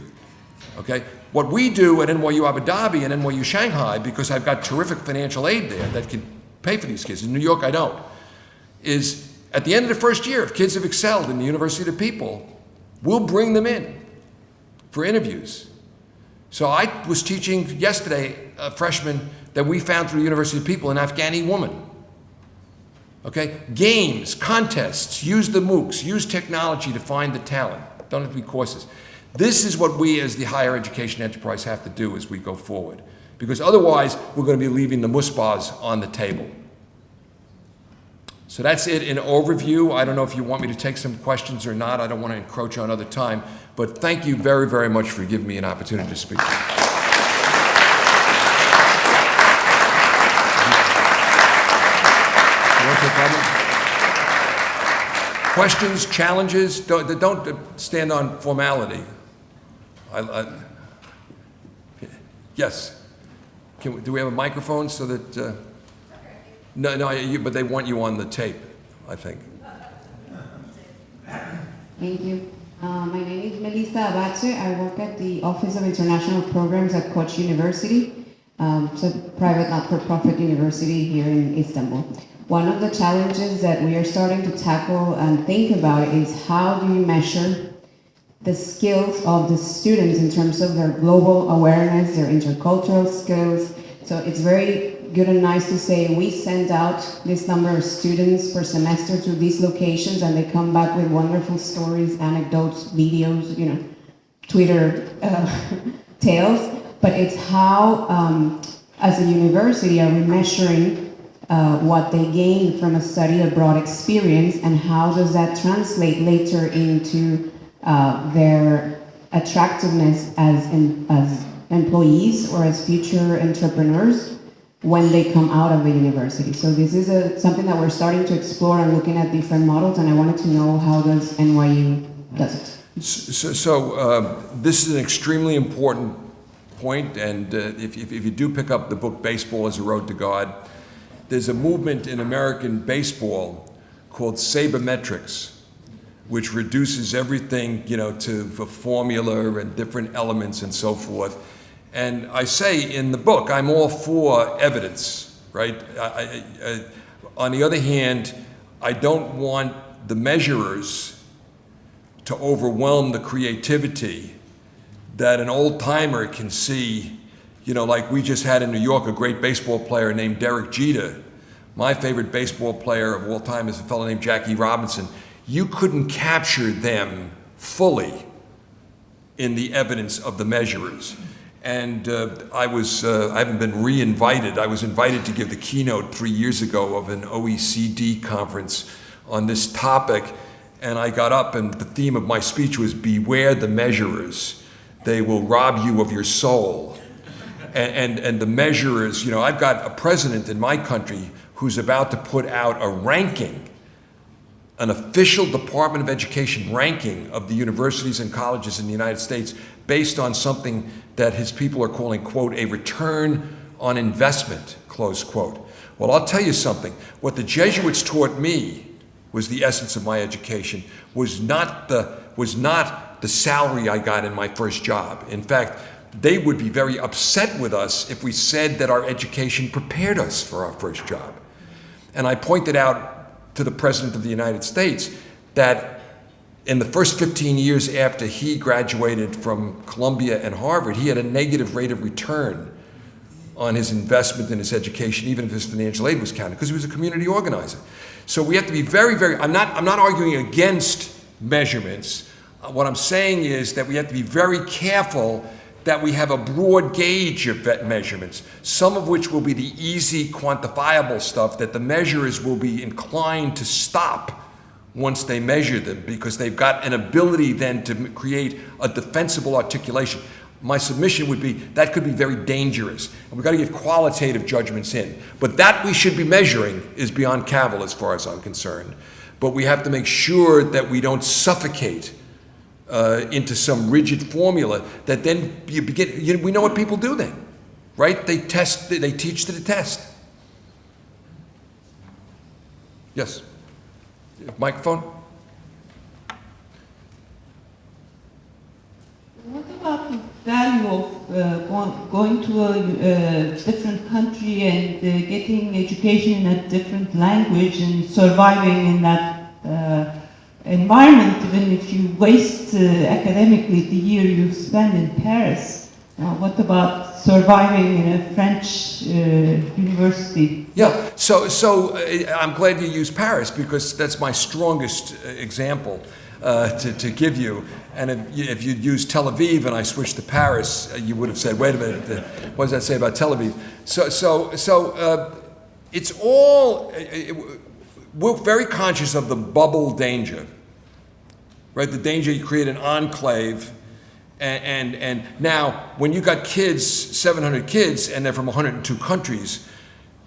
okay? What we do at NYU Abu Dhabi and NYU Shanghai, because I've got terrific financial aid there that can pay for these kids, in New York I don't, is at the end of the first year, if kids have excelled in the University of the People, we'll bring them in for interviews. So I was teaching yesterday a freshman that we found through the University of People, an Afghani woman. Okay? Games, contests, use the MOOCs, use technology to find the talent. Don't have to be courses. This is what we as the higher education enterprise have to do as we go forward. Because otherwise, we're going to be leaving the musbahs on the table. So that's it in overview. I don't know if you want me to take some questions or not. I don't want to encroach on other time. But thank you very, very much for giving me an opportunity to speak. Questions, challenges? Don't stand on formality. Yes. Do we have a microphone so that? No, but they want you on the tape, I think. Thank you. My name is Melissa Abatze. I work at the Office of International Programs at Koch University. It's a private not-for-profit university here in Istanbul. One of the challenges that we are starting to tackle and think about is how do you measure the skills of the students in terms of their global awareness, their intercultural skills. So it's very good and nice to say we send out this number of students per semester to these locations and they come back with wonderful stories, anecdotes, videos, Twitter tales. But it's how, as a university, are we measuring what they gain from a study abroad experience, and how does that translate later into their attractiveness as employees or as future entrepreneurs when they come out of the university. So this is something that we're starting to explore and looking at different models, and I wanted to know how does NYU does it. So this is an extremely important point, and if you do pick up the book Baseball as a Road to God, there's a movement in American baseball called sabermetrics, which reduces everything, to a formula and different elements and so forth. And I say in the book, I'm all for evidence, right? On the other hand, I don't want the measurers to overwhelm the creativity that an old timer can see, like we just had in New York, a great baseball player named Derek Jeter. My favorite baseball player of all time is a fellow named Jackie Robinson. You couldn't capture them fully in the evidence of the measurers. And I haven't been re-invited. I was invited to give the keynote 3 years ago of an OECD conference on this topic. And I got up and the theme of my speech was beware the measurers. They will rob you of your soul. And the measurers, I've got a president in my country who's about to put out a ranking, an official Department of Education ranking of the universities and colleges in the United States based on something that his people are calling, quote, a return on investment, close quote. Well, I'll tell you something. What the Jesuits taught me was the essence of my education, was not the salary I got in my first job. In fact, they would be very upset with us if we said that our education prepared us for our first job. And I pointed out to the President of the United States that in the first 15 years after he graduated from Columbia and Harvard, he had a negative rate of return on his investment in his education, even if his financial aid was counted, because he was a community organizer. So we have to be very, very, I'm not arguing against measurements. What I'm saying is that we have to be very careful that we have a broad gauge of measurements, some of which will be the easy quantifiable stuff that the measurers will be inclined to stop once they measure them, because they've got an ability then to create a defensible articulation. My submission would be that could be very dangerous, and we've got to get qualitative judgments in. But that we should be measuring is beyond cavil as far as I'm concerned. But we have to make sure that we don't suffocate into some rigid formula that then you begin, we know what people do then, right? They teach to the test. Yes, microphone? What about the value of going to a different country and getting education in a different language and surviving in that environment, even if you waste academically the year you spend in Paris? What about surviving in a French university? Yeah, so I'm glad you used Paris, because that's my strongest example to give you. And if you'd used Tel Aviv and I switched to Paris, you would have said, wait a minute, what does that say about Tel Aviv? So it's all, we're very conscious of the bubble danger, right? The danger you create an enclave. And now, when you got kids, 700 kids, and they're from 102 countries,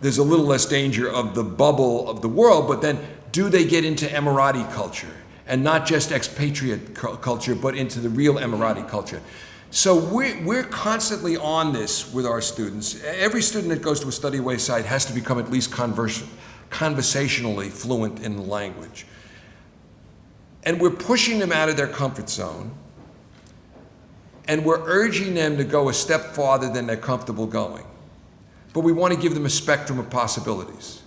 there's a little less danger of the bubble of the world, but then do they get into Emirati culture? And not just expatriate culture, but into the real Emirati culture. So we're constantly on this with our students. Every student that goes to a study away site has to become at least conversationally fluent in the language. And we're pushing them out of their comfort zone, and we're urging them to go a step farther than they're comfortable going. but we want to give them a spectrum of possibilities.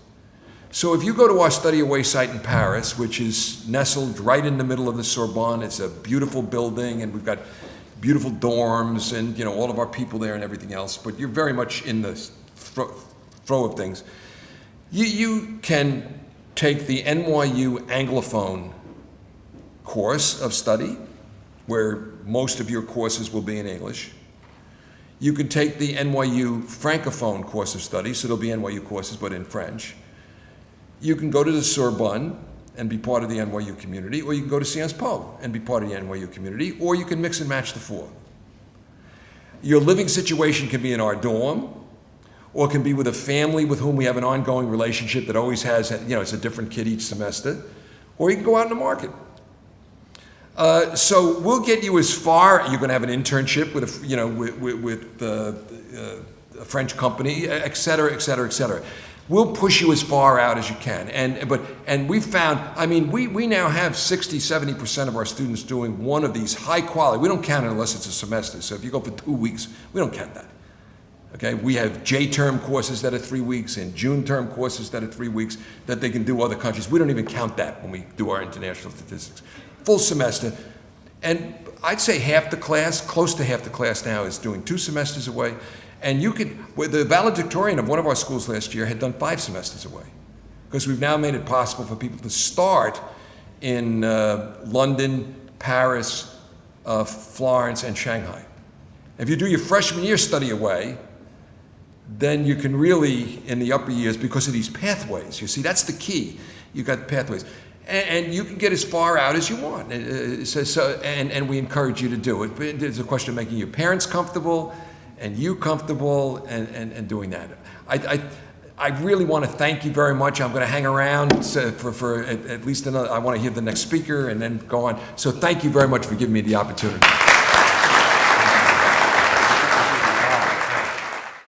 So if you go to our study away site in Paris, which is nestled right in the middle of the Sorbonne, it's a beautiful building, and we've got beautiful dorms and, you know, all of our people there and everything else, but you're very much in the throw of things. You can take the NYU Anglophone course of study, where most of your courses will be in English. You can take the NYU Francophone course of study, so there'll be NYU courses, but in French. You can go to the Sorbonne and be part of the NYU community, or you can go to Sciences Po and be part of the NYU community, or you can mix and match the four. Your living situation can be in our dorm, or it can be with a family with whom we have an ongoing relationship that always has, you know, it's a different kid each semester, or you can go out in the market. So we'll get you as far. You're going to have an internship with a, you know, with a French company, et cetera, et cetera, et cetera. We'll push you as far out as you can. And we've found, I mean, we now have 60, 70% of our students doing one of these high quality. We don't count it unless it's a semester. So if you go for 2 weeks, we don't count that. Okay, we have J-term courses that are 3 weeks and June-term courses that are 3 weeks that they can do other countries. We don't even count that when we do our international statistics. Full semester, and I'd say half the class, close to half the class now, is doing 2 semesters away. And you could, well, the valedictorian of one of our schools last year had done 5 semesters away, because we've now made it possible for people to start in London, Paris, Florence, and Shanghai. If you do your freshman year study away, then you can really, in the upper years, because of these pathways, you see, that's the key. You got pathways. And you can get as far out as you want. And we encourage you to do it. But it's a question of making your parents comfortable and you comfortable and doing that. I really want to thank you very much. I'm going to hang around for at least another, I want to hear the next speaker and then go on. So thank you very much for giving me the opportunity.